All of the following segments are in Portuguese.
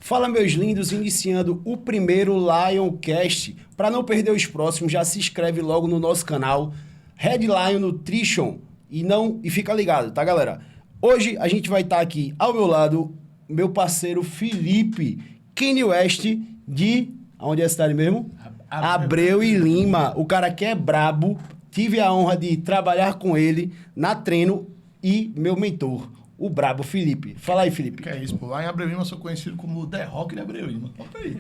Fala, meus lindos, iniciando o primeiro Lioncast. Para não perder os próximos, já se inscreve logo no nosso canal Red Lion Nutrition e fica ligado, tá, galera? Hoje a gente vai estar aqui ao meu lado, meu parceiro Felipe, Kanye West de... Aonde é a cidade mesmo? Abreu e Lima. O cara que é brabo. Tive a honra de trabalhar com ele na treino e meu mentor, o brabo Felipe. Fala aí, Felipe. Que é isso, pô. Lá em Abreu Lima eu sou conhecido como The Rock de Abreu Lima. Conta aí.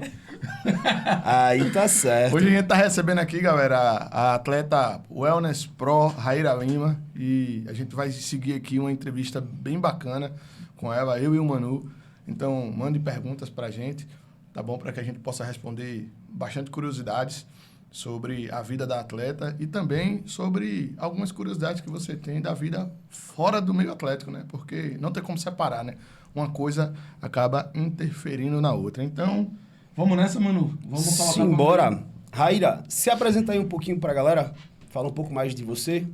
Aí tá certo. Hoje a gente tá recebendo aqui, galera, a atleta Wellness Pro, Raíra Lima. E a gente vai seguir aqui uma entrevista bem bacana com ela, eu e o Manu. Então, mande perguntas pra gente, tá bom? Para que a gente possa responder bastante curiosidades sobre a vida da atleta e também sobre algumas curiosidades que você tem da vida fora do meio atlético, né? Porque não tem como separar, né? Uma coisa acaba interferindo na outra. Então, vamos nessa, Manu? Vamos falar. Simbora. Raíra, se apresenta aí um pouquinho pra galera. Fala um pouco mais de você.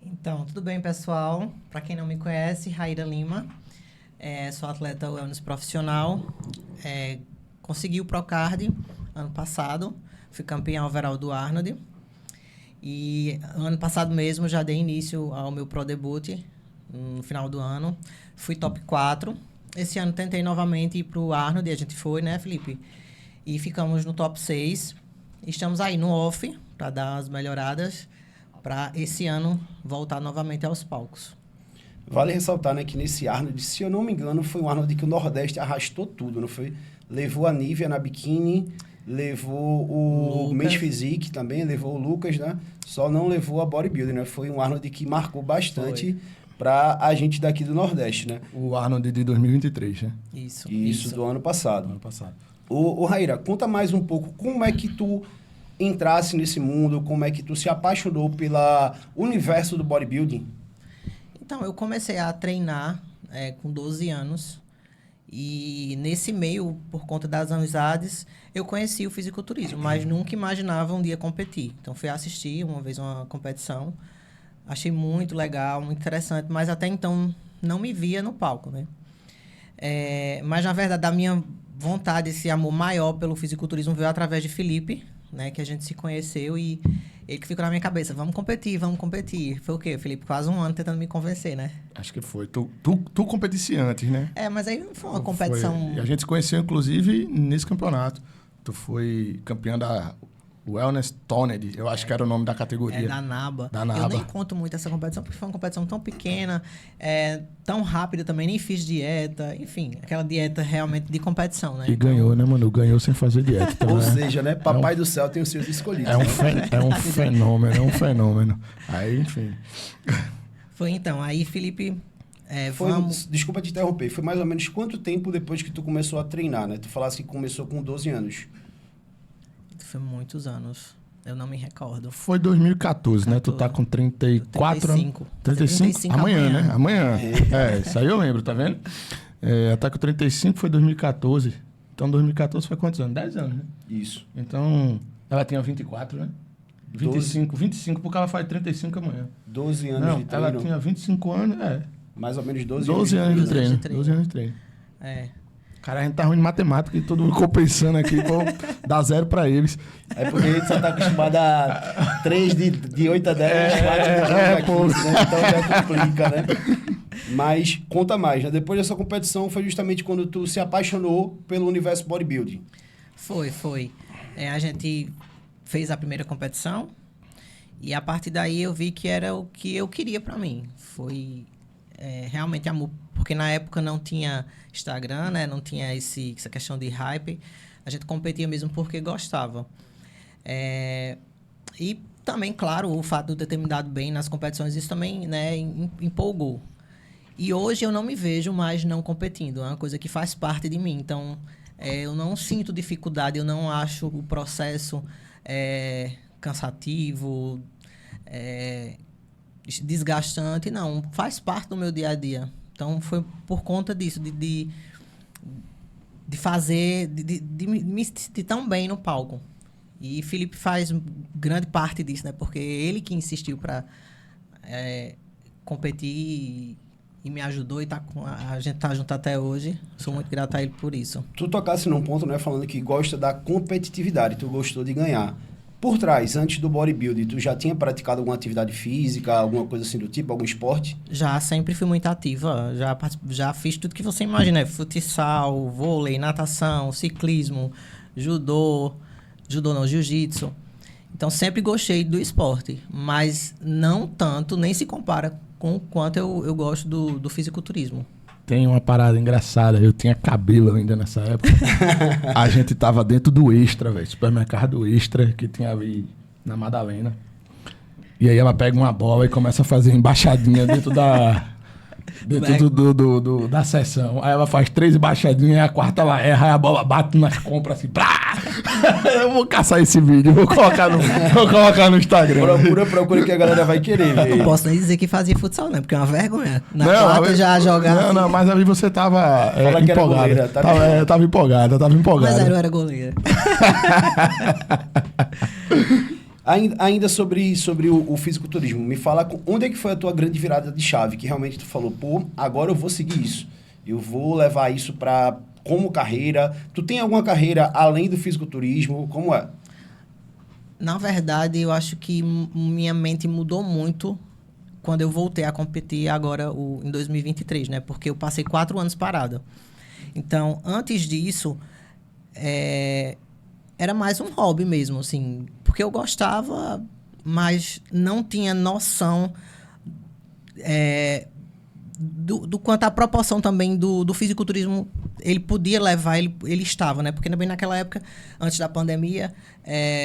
Então, tudo bem, pessoal? Para quem não me conhece, Raíra Lima. Sou atleta wellness profissional. Consegui o Procard ano passado. Fui campeão overall do Arnold. E ano passado mesmo já dei início ao meu Pro Debut, no final do ano. Fui top 4. Esse ano tentei novamente ir pro Arnold, e a gente foi, né, Felipe? E ficamos no top 6. Estamos aí no off, para dar as melhoradas, para esse ano voltar novamente aos palcos. Vale ressaltar, né, que nesse Arnold, se eu não me engano, foi um Arnold que o Nordeste arrastou tudo, não foi? Levou a Nívia na biquíni, levou o Men's Physique também, levou o Lucas, né? Só não levou a Bodybuilding, né? Foi um Arnold que marcou bastante para a gente daqui do Nordeste, né? O Arnold de 2023, né? Isso do ano passado. Do ano passado. Ô Raíra, conta mais um pouco como é que tu entrasse nesse mundo, como é que tu se apaixonou pelo universo do bodybuilding? Então, eu comecei a treinar com 12 anos. E nesse meio, por conta das amizades, eu conheci o fisiculturismo, mas nunca imaginava um dia competir. Então, fui assistir uma vez uma competição, achei muito legal, muito interessante, mas até então não me via no palco, né? Mas, na verdade, a minha vontade, esse amor maior pelo fisiculturismo veio através de Felipe, né? Que a gente se conheceu e ele que ficou na minha cabeça, vamos competir, vamos competir. Foi o quê, Felipe? Quase um ano tentando me convencer, né? Acho que foi. Tu competisse antes, né? Mas aí não foi uma competição... E a gente se conheceu, inclusive, nesse campeonato. Tu foi campeã da Wellness Toned, eu acho que era o nome da categoria. Da NABA. Da NABA. Eu nem conto muito essa competição, porque foi uma competição tão pequena, tão rápida também, nem fiz dieta, enfim, aquela dieta realmente de competição, né? E ganhou, né, mano? Ganhou sem fazer dieta também. Ou seja, né? Papai do céu tem os seus escolhidos. É um fenômeno. Aí, enfim. Foi então, aí Felipe... Desculpa te interromper, foi mais ou menos quanto tempo depois que tu começou a treinar, né? Tu falasse que começou com 12 anos. Foi muitos anos. Eu não me recordo. Foi 2014, né? Tu tá com 34 35. 35? Amanhã, né? Amanhã. Isso aí eu lembro, tá vendo? Tá com 35 foi 2014. Então 2014 foi quantos anos? 10 anos, né? Isso. Então, ela tinha 24, né? 25, porque ela faz 35 amanhã. 12 anos de treino. Ela tinha 25 anos, Mais ou menos 12 anos de treino. 12 anos de treino. Cara, a gente tá ruim de matemática e todo mundo ficou pensando aqui, pô, dá 0 pra eles. É porque a gente só tá acostumado a 3 de 8 a 10, 4 pô. né? Então já complica, né? Mas conta mais, né? Depois dessa competição foi justamente quando tu se apaixonou pelo universo bodybuilding. Foi. A gente fez a primeira competição e a partir daí eu vi que era o que eu queria pra mim. Foi realmente amor, porque na época não tinha Instagram, né? Não tinha essa questão de hype. A gente competia mesmo porque gostava. E também, claro, o fato de eu ter me dado bem nas competições, isso também, né, empolgou. E hoje eu não me vejo mais não competindo. É uma coisa que faz parte de mim. Então, eu não sinto dificuldade, eu não acho o processo cansativo, desgastante, não. Faz parte do meu dia a dia. Então, foi por conta disso, de fazer, de me sentir tão bem no palco. E Felipe faz grande parte disso, né? Porque ele que insistiu para competir e me ajudou e a gente tá junto até hoje. Sou muito grato a ele por isso. Tu tocasse num ponto, né, falando que gosta da competitividade, tu gostou de ganhar. Por trás, antes do bodybuilding, tu já tinha praticado alguma atividade física, alguma coisa assim do tipo, algum esporte? Já sempre fui muito ativa, já fiz tudo que você imagina, futsal, vôlei, natação, ciclismo, judô não, jiu-jitsu. Então sempre gostei do esporte, mas não tanto, nem se compara com o quanto eu gosto do fisiculturismo. Tem uma parada engraçada, eu tinha cabelo ainda nessa época. A gente tava dentro do Extra, velho, supermercado Extra, que tinha ali na Madalena. E aí ela pega uma bola e começa a fazer embaixadinha dentro da sessão. Aí ela faz 3 embaixadinhas, a quarta ela erra, aí a bola bate nas compras assim, plá! Eu vou caçar esse vídeo, vou colocar no Instagram. Procura que a galera vai querer ver. Não posso nem dizer que fazia futsal, né? Porque é uma vergonha. Na quarta já jogar. Não, mas ali você tava empolgada. Tava empolgada. Mas eu era goleira. Ainda sobre o fisiculturismo, me fala onde é que foi a tua grande virada de chave, que realmente tu falou, pô, agora eu vou seguir isso. Eu vou levar isso como carreira. Tu tem alguma carreira além do fisiculturismo? Como é? Na verdade, eu acho que minha mente mudou muito quando eu voltei a competir agora em 2023, né? Porque eu passei 4 anos parada. Então, antes disso, era mais um hobby mesmo, assim. Porque eu gostava, mas não tinha noção do quanto a proporção também do fisiculturismo ele podia levar, ele estava, né? Porque também naquela época, antes da pandemia,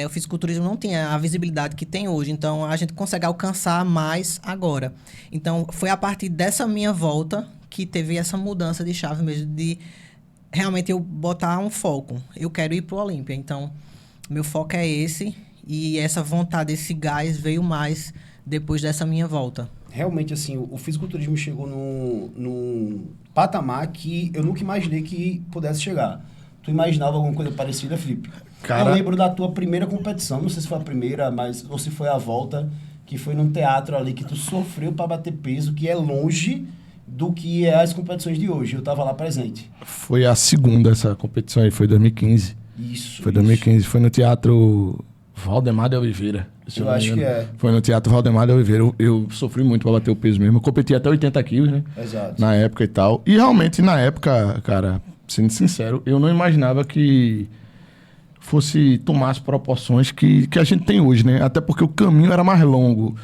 o fisiculturismo não tinha a visibilidade que tem hoje. Então, a gente consegue alcançar mais agora. Então, foi a partir dessa minha volta que teve essa mudança de chave mesmo, de realmente eu botar um foco. Eu quero ir pro Olímpia. Então, meu foco é esse. E essa vontade, esse gás veio mais depois dessa minha volta. Realmente, assim, o fisiculturismo chegou num patamar que eu nunca imaginei que pudesse chegar. Tu imaginava alguma coisa parecida, Felipe? Cara... Eu lembro da tua primeira competição, não sei se foi a primeira, ou se foi a volta, que foi num teatro ali que tu sofreu para bater peso, que é longe do que é as competições de hoje. Eu tava lá presente. Foi a segunda essa competição aí, foi 2015. Isso. Foi 2015, foi no Teatro Valdemar de Oliveira. Eu acho que é. Foi no Teatro Valdemar de Oliveira. Eu sofri muito pra bater o peso mesmo. Eu competi até 80 quilos, né? Exato. Na época e tal. E realmente, na época, cara, sendo sincero, eu não imaginava que fosse tomar as proporções que a gente tem hoje, né? Até porque o caminho era mais longo.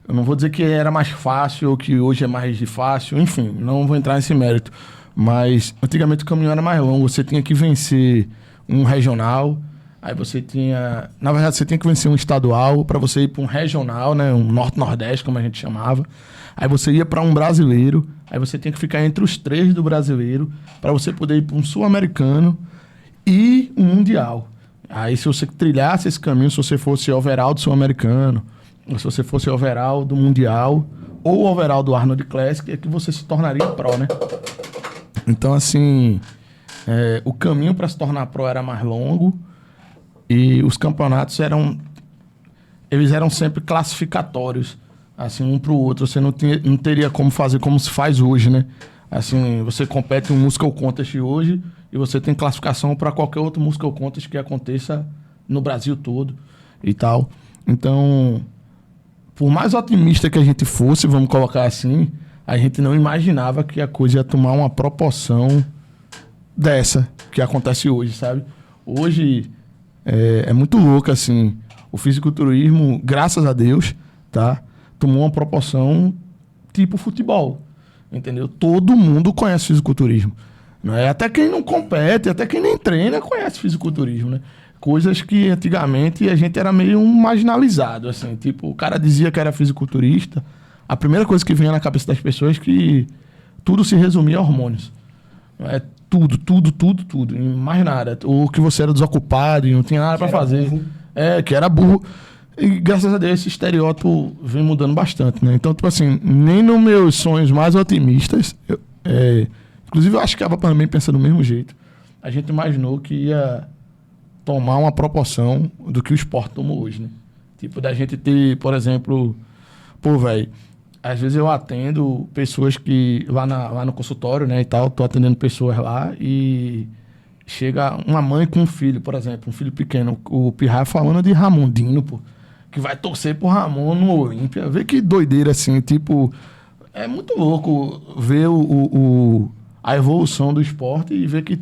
Eu não vou dizer que era mais fácil ou que hoje é mais fácil. Enfim, não vou entrar nesse mérito. Mas antigamente o caminho era mais longo. Você tinha que vencer um regional... Aí você tinha... Na verdade, você tinha que vencer um estadual para você ir para um regional, né? Um norte-nordeste, como a gente chamava. Aí você ia para um brasileiro. Aí você tinha que ficar entre os 3 do brasileiro para você poder ir para um sul-americano e um mundial. Aí se você trilhasse esse caminho, se você fosse overall do sul-americano, ou se você fosse overall do mundial, ou overall do Arnold Classic, é que você se tornaria pro, né? Então, assim... o caminho para se tornar pro era mais longo. E os campeonatos eram sempre classificatórios, assim, um pro outro. Você não teria como fazer como se faz hoje, né? Assim, você compete um Musical Contest hoje e você tem classificação para qualquer outro Musical Contest que aconteça no Brasil todo e tal. Então, por mais otimista que a gente fosse, vamos colocar assim, a gente não imaginava que a coisa ia tomar uma proporção dessa que acontece hoje, sabe? Hoje... É muito louco, assim. O fisiculturismo, graças a Deus, tá? Tomou uma proporção tipo futebol, entendeu? Todo mundo conhece fisiculturismo. Não é? Até quem não compete, até quem nem treina, conhece fisiculturismo, né? Coisas que antigamente a gente era meio marginalizado, assim. Tipo, o cara dizia que era fisiculturista. A primeira coisa que vinha na cabeça das pessoas é que tudo se resumia a hormônios. Não é? Tudo. Mais nada. Ou que você era desocupado e não tinha nada pra fazer. Burro. Que era burro. E graças a Deus esse estereótipo vem mudando bastante, né? Então, tipo assim, nem nos meus sonhos mais otimistas, inclusive eu acho que a Ava também pensa do mesmo jeito, a gente imaginou que ia tomar uma proporção do que o esporte tomou hoje, né? Tipo, da gente ter, por exemplo, velho, às vezes eu atendo pessoas que... Lá no consultório, né, e tal, tô atendendo pessoas lá e chega uma mãe com um filho, por exemplo, um filho pequeno. O Pirraia falando de Ramondino, pô, que vai torcer pro Ramon no Olímpia. Vê que doideira, assim, tipo... É muito louco ver a evolução do esporte e ver que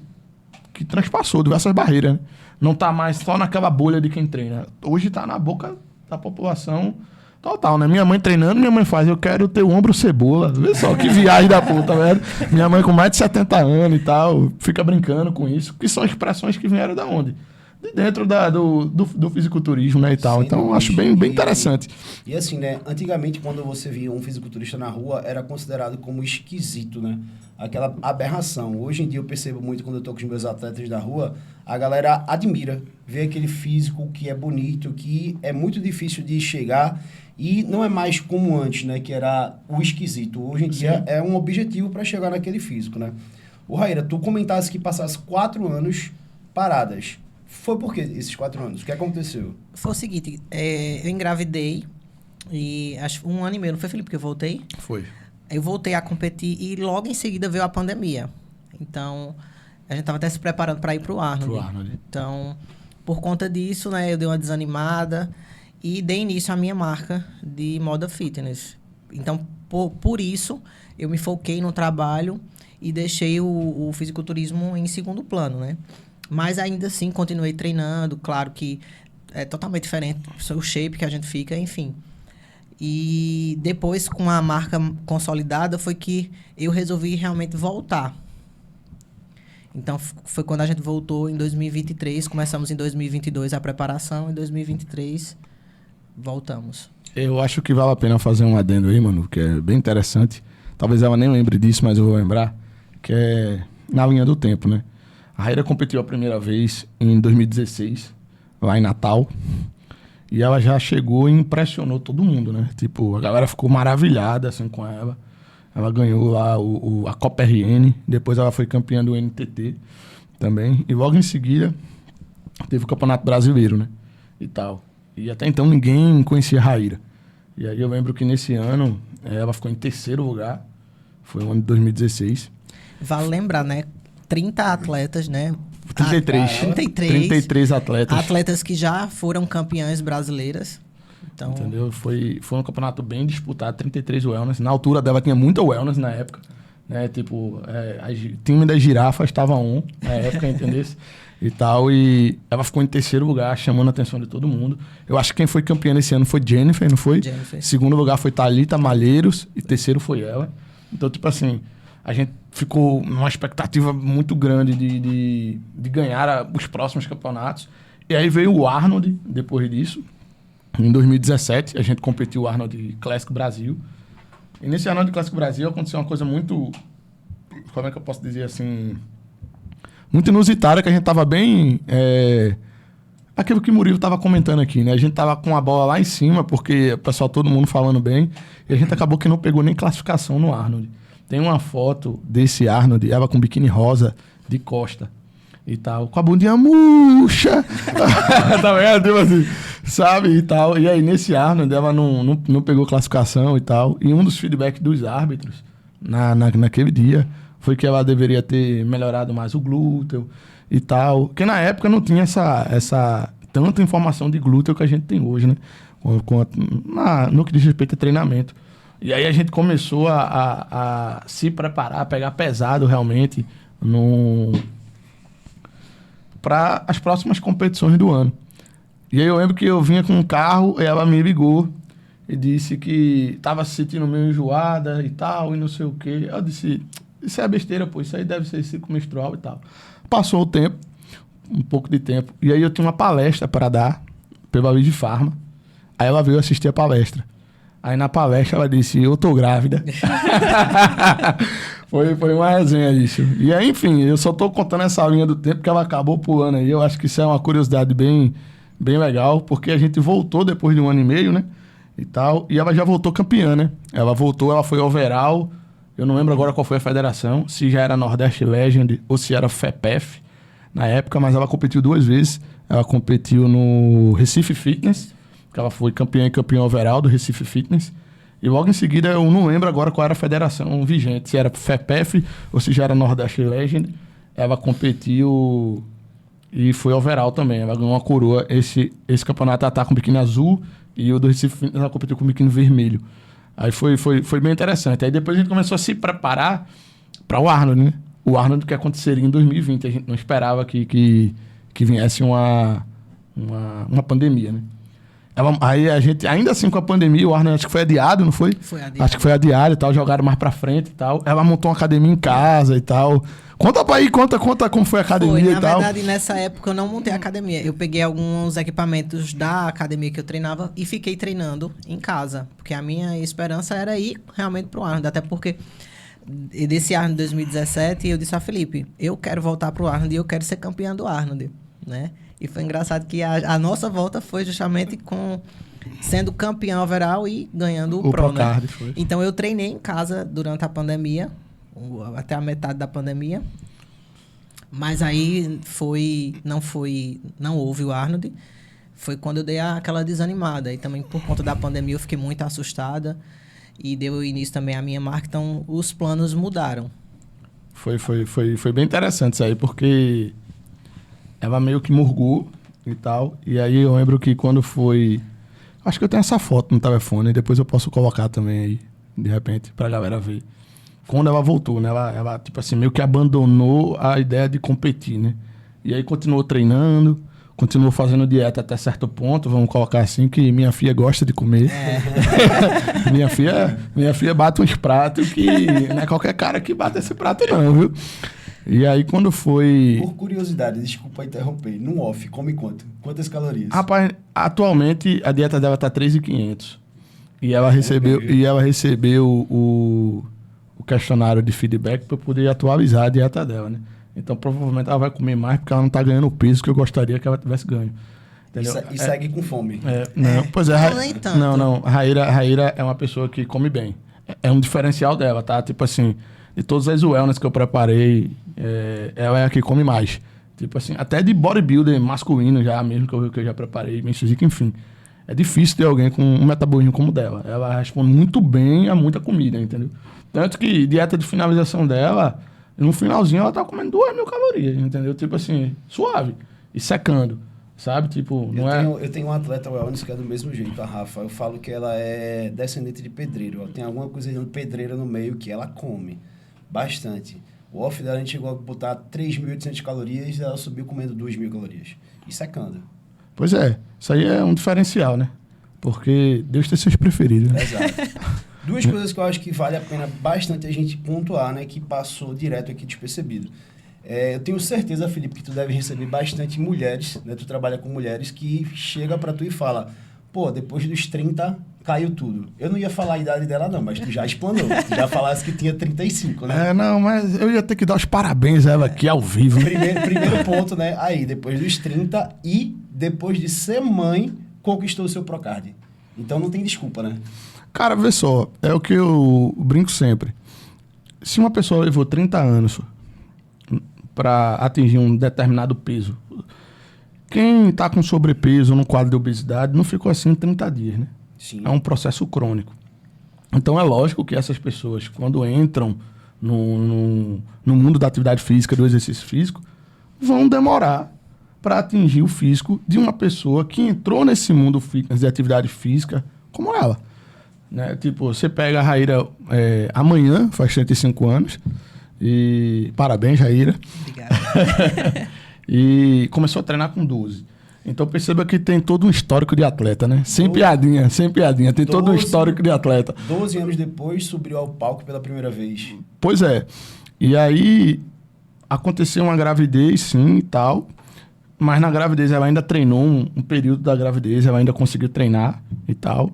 transpassou diversas barreiras, né? Não tá mais só naquela bolha de quem treina. Hoje tá na boca da população total, né? Minha mãe treinando, minha mãe faz, eu quero ter o ombro cebola. Vê só que viagem da puta, velho. Minha mãe com mais de 70 anos e tal, fica brincando com isso, que são expressões que vieram da onde? De dentro do fisiculturismo, né, e tal. Sem Então, dúvida. acho bem interessante. E assim, né? Antigamente, quando você via um fisiculturista na rua, era considerado como esquisito, né? Aquela aberração. Hoje em dia, eu percebo muito quando eu tô com os meus atletas da rua, a galera admira. Vê aquele físico que é bonito, que é muito difícil de chegar e não é mais como antes, né? Que era o esquisito. Hoje em dia, é um objetivo para chegar naquele físico, né? O Raíra, tu comentasse que passasse 4 anos paradas. Foi por que esses 4 anos? O que aconteceu? Foi o seguinte, eu engravidei e acho 1 ano e meio, não foi, Felipe, que eu voltei? Foi. Eu voltei a competir e logo em seguida veio a pandemia. Então, a gente estava até se preparando para ir para o Arnold. Então, por conta disso, né, eu dei uma desanimada e dei início à minha marca de moda fitness. Então, por isso, eu me foquei no trabalho e deixei o fisiculturismo em segundo plano, né? Mas ainda assim, continuei treinando. Claro que é totalmente diferente o shape que a gente fica, enfim. E depois, com a marca consolidada, foi que eu resolvi realmente voltar. Então, foi quando a gente voltou em 2023. Começamos em 2022 a preparação. Em 2023, voltamos. Eu acho que vale a pena fazer um adendo aí, mano, que é bem interessante. Talvez ela nem lembre disso, mas eu vou lembrar. Que é na linha do tempo, né? A Raíra competiu a primeira vez em 2016, lá em Natal. E ela já chegou e impressionou todo mundo, né? Tipo, a galera ficou maravilhada, assim, com ela. Ela ganhou lá a Copa RN. Depois ela foi campeã do NTT também. E logo em seguida, teve o Campeonato Brasileiro, né? E tal. E até então ninguém conhecia a Raíra. E aí eu lembro que nesse ano, ela ficou em 3º lugar. Foi o ano de 2016. Vale lembrar, né? 30 atletas, né? 33 atletas. Atletas que já foram campeãs brasileiras. Então... Entendeu? Foi um campeonato bem disputado, 33 wellness. Na altura dela tinha muita wellness na época. Né? Tipo, o time das girafas estava na época, entendeu? E tal. E ela ficou em 3º lugar, chamando a atenção de todo mundo. Eu acho que quem foi campeã nesse ano foi Jennifer, não foi? Jennifer. 2º lugar foi Thalita Malheiros e 3º foi ela. Então, tipo assim, a gente ficou numa expectativa muito grande de ganhar os próximos campeonatos. E aí veio o Arnold, depois disso. Em 2017, a gente competiu o Arnold Classic Brasil. E nesse Arnold Classic Brasil aconteceu uma coisa muito... Como é que eu posso dizer assim? Muito inusitada, que a gente tava bem... aquilo que o Murilo tava comentando aqui, né? A gente tava com a bola lá em cima, porque o pessoal, todo mundo falando bem. E a gente acabou que não pegou nem classificação no Arnold. Tem uma foto desse Arnold, ela com biquíni rosa de costa e tal, com a bundinha murcha, tá vendo? Tipo assim, sabe? E tal. E aí, nesse Arnold, ela não pegou classificação e tal. E um dos feedbacks dos árbitros naquele dia foi que ela deveria ter melhorado mais o glúteo e tal. Porque na época não tinha essa tanta informação de glúteo que a gente tem hoje, né? No que diz respeito a treinamento. E aí a gente começou a se preparar, a pegar pesado realmente para as próximas competições do ano. E aí eu lembro que eu vinha com um carro e ela me ligou e disse que estava se sentindo meio enjoada e tal, e não sei o quê. Eu disse, isso é besteira, pô, isso aí deve ser ciclo menstrual e tal. Passou o tempo, um pouco de tempo, e aí eu tinha uma palestra para dar pela Vigi Farma. Aí ela veio assistir a palestra. Aí na palestra ela disse, eu tô grávida. Foi uma resenha isso. E aí, enfim, eu só tô contando essa linha do tempo que ela acabou pulando aí. Eu acho que isso é uma curiosidade bem legal, porque a gente voltou depois de 1 ano e meio, né? E tal. E ela já voltou campeã, né? Ela voltou, ela foi overall. Eu não lembro agora qual foi a federação, se já era Nordeste Legend ou se era FEPEF na época, mas ela competiu 2 vezes. Ela competiu no Recife Fitness, que ela foi campeã e campeã overall do Recife Fitness. E logo em seguida, eu não lembro agora qual era a federação vigente, se era FEPEF ou se já era Nordeste Legend. Ela competiu e foi overall também. Ela ganhou uma coroa. Esse campeonato ela tá com biquíni azul e o do Recife ela competiu com biquíni vermelho. Aí foi bem interessante. Aí depois a gente começou a se preparar para o Arnold, né? O Arnold que aconteceria em 2020. A gente não esperava que viesse uma pandemia, né? Aí a gente, ainda assim com a pandemia, o Arnold acho que foi adiado, não foi? Foi adiado. Acho que foi adiado e tal, jogaram mais pra frente e tal. Ela montou uma academia em casa e tal. Conta pra aí, conta como foi a academia e tal. Na verdade, nessa época eu não montei a academia. Eu peguei alguns equipamentos da academia que eu treinava e fiquei treinando em casa. Porque a minha esperança era ir realmente pro Arnold. Até porque desse Arnold 2017 eu disse a Felipe, eu quero voltar pro Arnold e eu quero ser campeão do Arnold, né? E foi engraçado que a nossa volta foi justamente sendo campeão overall e ganhando o Pro, né? Foi. Então eu treinei em casa durante a pandemia, até a metade da pandemia. Mas aí não houve o Arnold. Foi quando eu dei aquela desanimada. E também por conta da pandemia eu fiquei muito assustada. E deu início também à minha marca, então os planos mudaram. Foi bem interessante isso aí, porque ela meio que murgou e tal. E aí eu lembro que quando foi... Acho que eu tenho essa foto no telefone, depois eu posso colocar também aí, de repente, pra galera ver. Quando ela voltou, né? Ela tipo assim, meio que abandonou a ideia de competir, né? E aí continuou treinando, continuou fazendo dieta até certo ponto, vamos colocar assim, que minha filha gosta de comer. minha filha bate uns pratos que não é qualquer cara que bate esse prato não, viu? E aí quando foi... Por curiosidade, desculpa interromper, no off, come quanto? Quantas calorias? Rapaz, atualmente a dieta dela tá 3.500. E ela recebeu o questionário de feedback para poder atualizar a dieta dela, né? Então provavelmente ela vai comer mais porque ela não tá ganhando o peso que eu gostaria que ela tivesse ganho. Entendeu? E segue com fome. Pois é. Não, nem tanto. Não. A Raíra é uma pessoa que come bem. É um diferencial dela, tá? Tipo assim, de todas as wellness que eu preparei, ela é a que come mais. Tipo assim, até de bodybuilder masculino já, mesmo que eu já preparei, bem físico, enfim. É difícil ter alguém com um metabolismo como o dela. Ela responde muito bem a muita comida, entendeu? Tanto que dieta de finalização dela, no finalzinho ela tá comendo 2.000 calorias, entendeu? Tipo assim, suave. E secando, sabe? Tipo, Eu tenho uma atleta wellness que é do mesmo jeito, a Rafa. Eu falo que ela é descendente de pedreiro. Ela tem alguma coisa de pedreira no meio que ela come bastante. O off dela a gente chegou a botar 3.800 calorias e ela subiu comendo 2.000 calorias. E secando. Pois é, isso aí é um diferencial, né? Porque Deus tem seus preferidos, né? Exato. Duas coisas que eu acho que vale a pena bastante a gente pontuar, né? Que passou direto aqui despercebido. Eu tenho certeza, Felipe, que tu deve receber bastante mulheres, né? Tu trabalha com mulheres que chega pra tu e fala, pô, depois dos 30 caiu tudo. Eu não ia falar a idade dela não, mas tu já explanou. Tu já falasse que tinha 35, né? Não, mas eu ia ter que dar os parabéns a ela aqui ao vivo. Primeiro ponto, né? Aí, depois dos 30 e depois de ser mãe, conquistou o seu Procard. Então não tem desculpa, né? Cara, vê só, é o que eu brinco sempre. Se uma pessoa levou 30 anos para atingir um determinado peso, quem está com sobrepeso no quadro de obesidade não ficou assim em 30 dias, né? Sim. É um processo crônico. Então é lógico que essas pessoas, quando entram no mundo da atividade física, do exercício físico, vão demorar para atingir o físico de uma pessoa que entrou nesse mundo fitness de atividade física como ela. Né? Tipo, você pega a Raíra amanhã, faz 35 anos, e parabéns, Raíra. Obrigado. E começou a treinar com 12. Então perceba que tem todo um histórico de atleta, né? Sem piadinha. Tem todo um histórico de atleta. 12 anos depois, subiu ao palco pela primeira vez. Pois é. E aí aconteceu uma gravidez, sim, e tal. Mas na gravidez ela ainda treinou um período da gravidez, ela ainda conseguiu treinar e tal.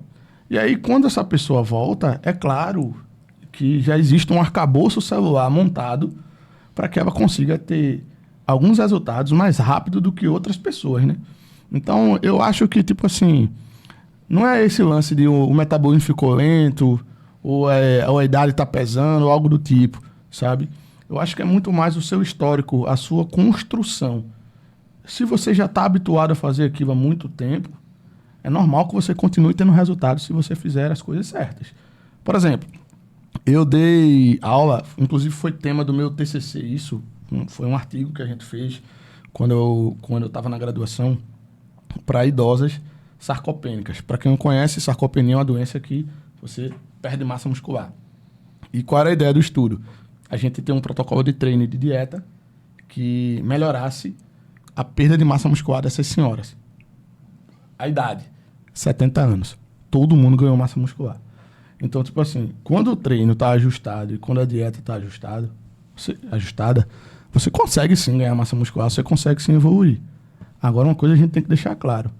E aí quando essa pessoa volta, é claro que já existe um arcabouço celular montado para que ela consiga ter alguns resultados mais rápido do que outras pessoas, né? Então, eu acho que, tipo assim, não é esse lance de o metabolismo ficou lento, ou a idade tá pesando, ou algo do tipo, sabe? Eu acho que é muito mais o seu histórico, a sua construção. Se você já está habituado a fazer aquilo há muito tempo, é normal que você continue tendo resultados se você fizer as coisas certas. Por exemplo, eu dei aula, inclusive foi tema do meu TCC, isso foi um artigo que a gente fez quando eu estava na graduação, para idosas sarcopênicas. Para quem não conhece, sarcopenia é uma doença que você perde massa muscular. E qual era a ideia do estudo? A gente tem um protocolo de treino e de dieta que melhorasse a perda de massa muscular dessas senhoras. A idade, 70 anos. Todo mundo ganhou massa muscular. Então, tipo assim, quando o treino está ajustado e quando a dieta está ajustada, você consegue sim ganhar massa muscular, você consegue sim evoluir. Agora, uma coisa a gente tem que deixar claro.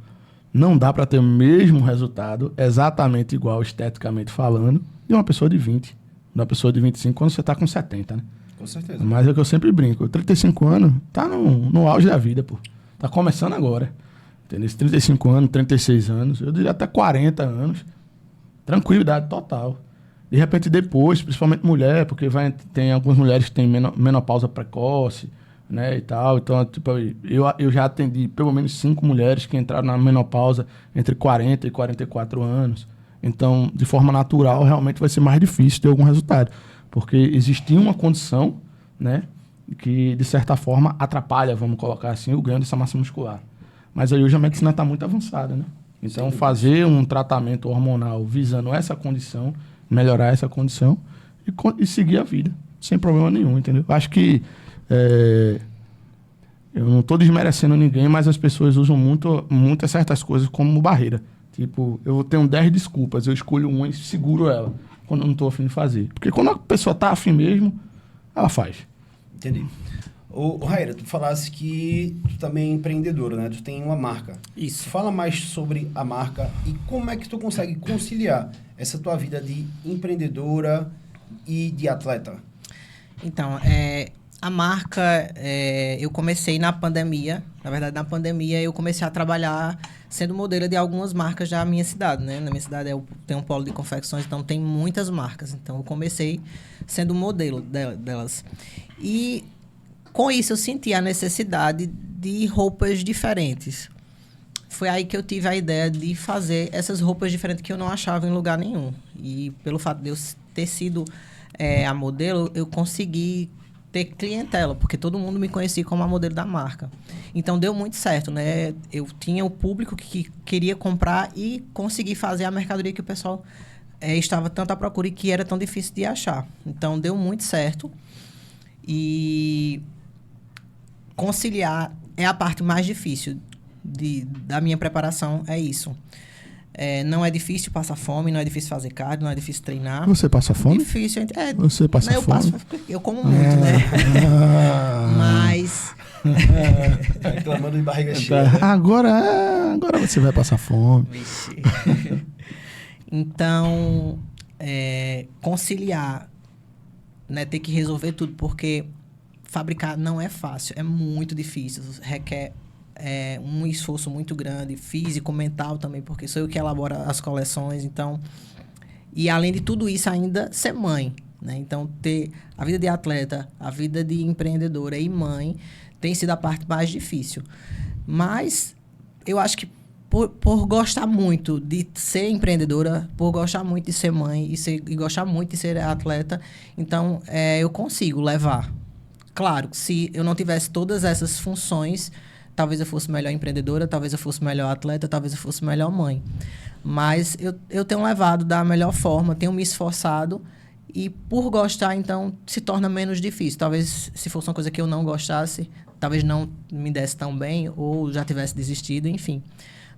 Não dá para ter o mesmo resultado, exatamente igual, esteticamente falando, de uma pessoa de 20, de uma pessoa de 25, quando você está com 70, né? Com certeza. Mas é o que eu sempre brinco. 35 anos, tá no auge da vida, pô. Tá começando agora. Entendeu? 35 anos, 36 anos, eu diria até 40 anos. Tranquilidade total. De repente depois, principalmente mulher, porque tem algumas mulheres que têm menopausa precoce, né, e tal. Então, tipo, eu já atendi pelo menos 5 mulheres que entraram na menopausa entre 40 e 44 anos. Então, de forma natural, realmente vai ser mais difícil ter algum resultado. Porque existia uma condição, né, que, de certa forma, atrapalha, vamos colocar assim, o ganho dessa massa muscular. Mas aí hoje a medicina está muito avançada, né? Então, fazer um tratamento hormonal visando essa condição, melhorar essa condição e seguir a vida, sem problema nenhum, entendeu? Acho que eu não estou desmerecendo ninguém, mas as pessoas usam muitas certas coisas como barreira. Tipo, eu tenho 10 desculpas, eu escolho uma e seguro ela, quando eu não estou afim de fazer. Porque quando a pessoa está afim mesmo, ela faz. Entendi. Ô, Raíra, tu falasse que tu também é empreendedora, né? Tu tem uma marca. Isso. Fala mais sobre a marca e como é que tu consegue conciliar essa tua vida de empreendedora e de atleta. Então, a marca, eu comecei na pandemia. Na verdade, na pandemia eu comecei a trabalhar sendo modelo de algumas marcas da minha cidade, né? Na minha cidade tem um polo de confecções, então tem muitas marcas. Então, eu comecei sendo modelo delas. E com isso, eu senti a necessidade de roupas diferentes. Foi aí que eu tive a ideia de fazer essas roupas diferentes que eu não achava em lugar nenhum. E pelo fato de eu ter sido a modelo, eu consegui ter clientela, porque todo mundo me conhecia como a modelo da marca. Então, deu muito certo, né? Eu tinha o público que queria comprar e consegui fazer a mercadoria que o pessoal estava tanto à procura e que era tão difícil de achar. Então, deu muito certo. E conciliar é a parte mais difícil da minha preparação, é isso. Não é difícil passar fome, não é difícil fazer cardio, não é difícil treinar. Você passa fome? Difícil. Você passa fome? Eu como muito, né? Mas... Reclamando de barriga cheia. Né? Agora você vai passar fome. Vixe. Então, conciliar, né? Ter que resolver tudo, porque fabricar não é fácil, é muito difícil, requer um esforço muito grande, físico, mental também, porque sou eu que elaboro as coleções, então... E além de tudo isso, ainda ser mãe, né? Então, ter a vida de atleta, a vida de empreendedora e mãe tem sido a parte mais difícil. Mas eu acho que por gostar muito de ser empreendedora, por gostar muito de ser mãe e gostar muito de ser atleta, então eu consigo levar. Claro, se eu não tivesse todas essas funções, talvez eu fosse melhor empreendedora, talvez eu fosse melhor atleta, talvez eu fosse melhor mãe. Mas eu tenho levado da melhor forma, tenho me esforçado e por gostar, então, se torna menos difícil. Talvez se fosse uma coisa que eu não gostasse, talvez não me desse tão bem ou já tivesse desistido, enfim.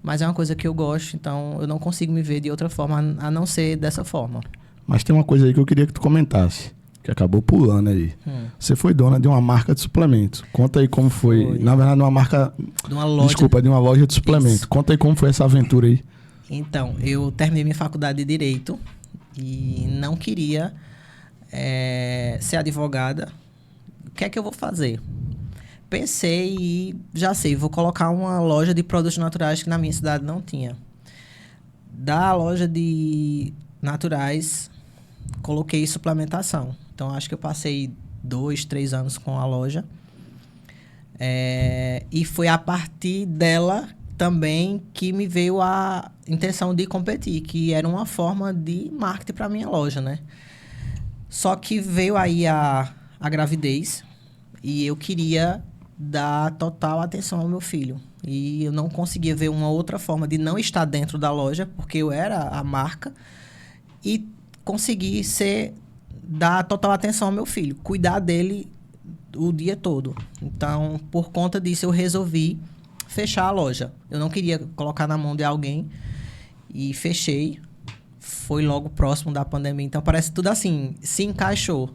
Mas é uma coisa que eu gosto, então eu não consigo me ver de outra forma a não ser dessa forma. Mas tem uma coisa aí que eu queria que tu comentasse, que acabou pulando aí. Você foi dona de uma marca de suplementos. Conta aí como foi. Na verdade, uma marca... De uma loja. Desculpa, de uma loja de suplementos. Isso. Conta aí como foi essa aventura aí. Então, eu terminei minha faculdade de Direito e não queria ser advogada. O que é que eu vou fazer? Pensei e já sei, vou colocar uma loja de produtos naturais que na minha cidade não tinha. Da loja de naturais, coloquei suplementação. Então, acho que eu passei 2, 3 anos com a loja. E foi a partir dela também que me veio a intenção de competir, que era uma forma de marketing para minha loja, né? Só que veio aí a gravidez e eu queria dar total atenção ao meu filho. E eu não conseguia ver uma outra forma de não estar dentro da loja, porque eu era a marca, e conseguir dar total atenção ao meu filho, cuidar dele o dia todo. Então, por conta disso, eu resolvi fechar a loja. Eu não queria colocar na mão de alguém e fechei. Foi logo próximo da pandemia. Então, parece tudo assim, se encaixou.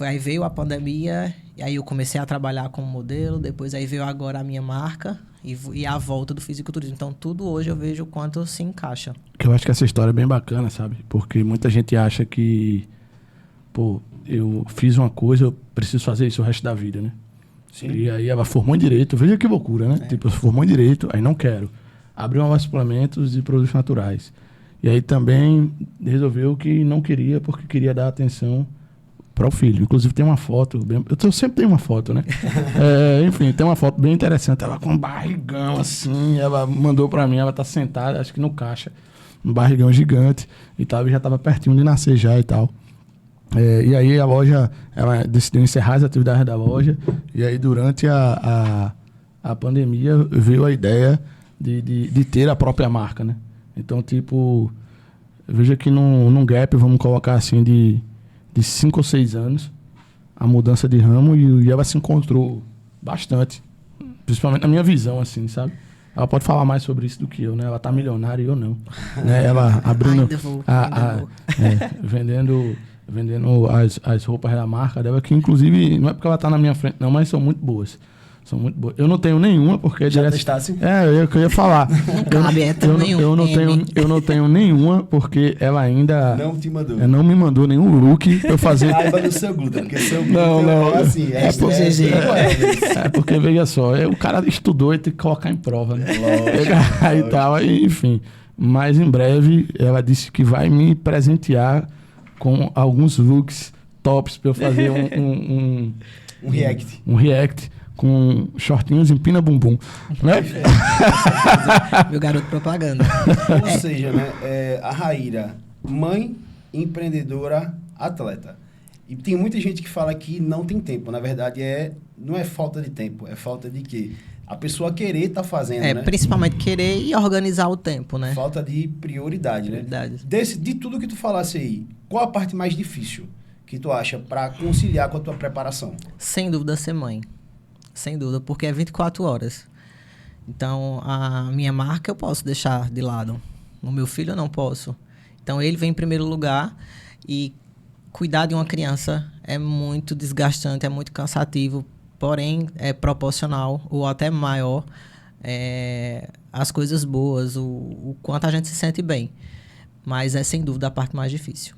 Aí veio a pandemia, e aí eu comecei a trabalhar como modelo, depois aí veio agora a minha marca e a volta do fisiculturismo. Então, tudo hoje eu vejo o quanto se encaixa. Eu acho que essa história é bem bacana, sabe? Porque muita gente acha que, pô, eu fiz uma coisa, eu preciso fazer isso o resto da vida, né? Sim. E aí ela formou em Direito, veja que loucura, né? Tipo, formou em Direito, aí não quero. Abriu uma loja de suplementos e produtos naturais. E aí também resolveu que não queria, porque queria dar atenção para o filho. Inclusive tem uma foto, eu sempre tenho uma foto, né? Enfim, tem uma foto bem interessante, ela com um barrigão assim, ela mandou para mim, ela tá sentada, acho que no caixa, um barrigão gigante e tal, e já tava pertinho de nascer já e tal. E aí a loja, ela decidiu encerrar as atividades da loja, e aí durante a pandemia veio a ideia de ter a própria marca, né? Então, tipo, veja que num gap, vamos colocar assim, de 5 ou 6 anos, a mudança de ramo, e ela se encontrou bastante, principalmente na minha visão, assim, sabe? Ela pode falar mais sobre isso do que eu, né? Ela tá milionária e eu não. Né? Ela abrindo... Ainda vou. Vendendo as roupas da marca dela, que inclusive, não é porque ela tá na minha frente, não, mas são muito boas. São muito boas. Eu não tenho nenhuma, porque... Já testasse? Eu ia falar. Não cabe, eu não tenho nenhuma, porque ela ainda... Não te mandou. Não me mandou nenhum look pra eu fazer... Raiva do seu glúten, porque seu glúten Não. é assim, porque, veja só, o cara estudou e tem que colocar em prova, né? Lógico. E tal, enfim. Mas em breve, ela disse que vai me presentear com alguns looks tops pra eu fazer um react. Um react com shortinhos empina bumbum, né? Meu garoto propaganda. Ou seja, né, a Raíra, mãe, empreendedora, atleta. E tem muita gente que fala que não tem tempo. Na verdade, não é falta de tempo, é falta de quê? A pessoa querer tá fazendo, né? Principalmente querer e organizar o tempo, né? Falta de prioridade, né? De tudo que tu falasse aí, qual a parte mais difícil que tu acha para conciliar com a tua preparação? Sem dúvida, ser mãe. Sem dúvida, porque é 24 horas. Então, a minha marca eu posso deixar de lado. O meu filho eu não posso. Então, ele vem em primeiro lugar, e cuidar de uma criança é muito desgastante, é muito cansativo, porém é proporcional ou até maior as coisas boas, o quanto a gente se sente bem. Mas é sem dúvida a parte mais difícil.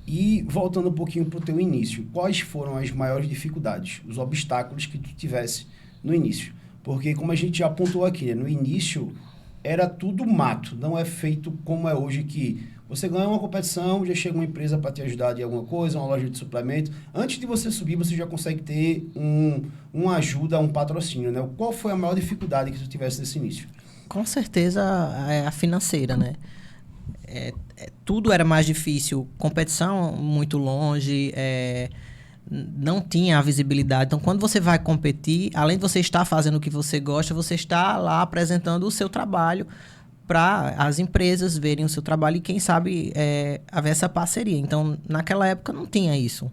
E voltando um pouquinho para o teu início, quais foram as maiores dificuldades, os obstáculos que tu tivesse no início? Porque como a gente já apontou aqui, né, no início era tudo mato, não é feito como é hoje, que você ganha uma competição, já chega uma empresa para te ajudar em alguma coisa, uma loja de suplemento. Antes de você subir, você já consegue ter uma ajuda, um patrocínio, né? Qual foi a maior dificuldade que tu tivesse nesse início? Com certeza é a financeira, né? Tudo era mais difícil, competição muito longe, não tinha a visibilidade. Então, quando você vai competir, além de você estar fazendo o que você gosta, você está lá apresentando o seu trabalho para as empresas verem o seu trabalho e, quem sabe, haver essa parceria. Então, naquela época não tinha isso.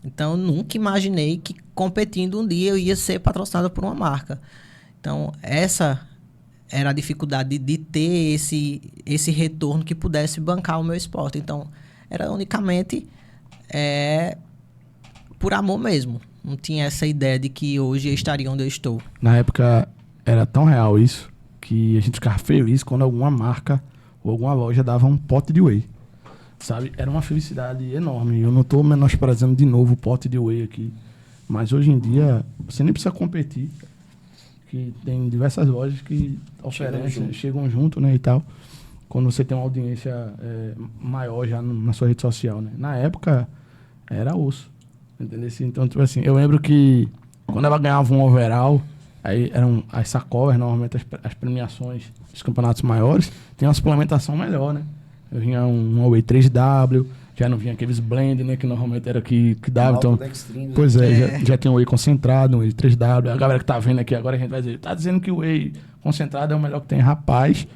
Então, eu nunca imaginei que competindo um dia eu ia ser patrocinado por uma marca. Então, essa era a dificuldade de ter esse retorno que pudesse bancar o meu esporte. Então, era unicamente por amor mesmo. Não tinha essa ideia de que hoje eu estaria onde eu estou. Na época, era tão real isso, que a gente ficava feliz quando alguma marca ou alguma loja dava um pote de whey, sabe? Era uma felicidade enorme. Eu não estou menosprezando de novo o pote de whey aqui, mas hoje em dia você nem precisa competir, que tem diversas lojas que oferecem, chegam junto, né, e tal, quando você tem uma audiência maior já na sua rede social, né? Na época era osso, entendeu? Então, tipo assim, eu lembro que quando ela ganhava um overall, Aí eram as sacolas, normalmente as premiações dos campeonatos maiores, tem uma suplementação melhor, né? Eu vinha um Whey 3W, já não vinha aqueles blend, né? Que normalmente era que dava. Então, pois é, já tem o Whey concentrado, um Whey 3W. A galera que tá vendo aqui agora, a gente vai dizer, tá dizendo que o Whey concentrado é o melhor que tem. Rapaz,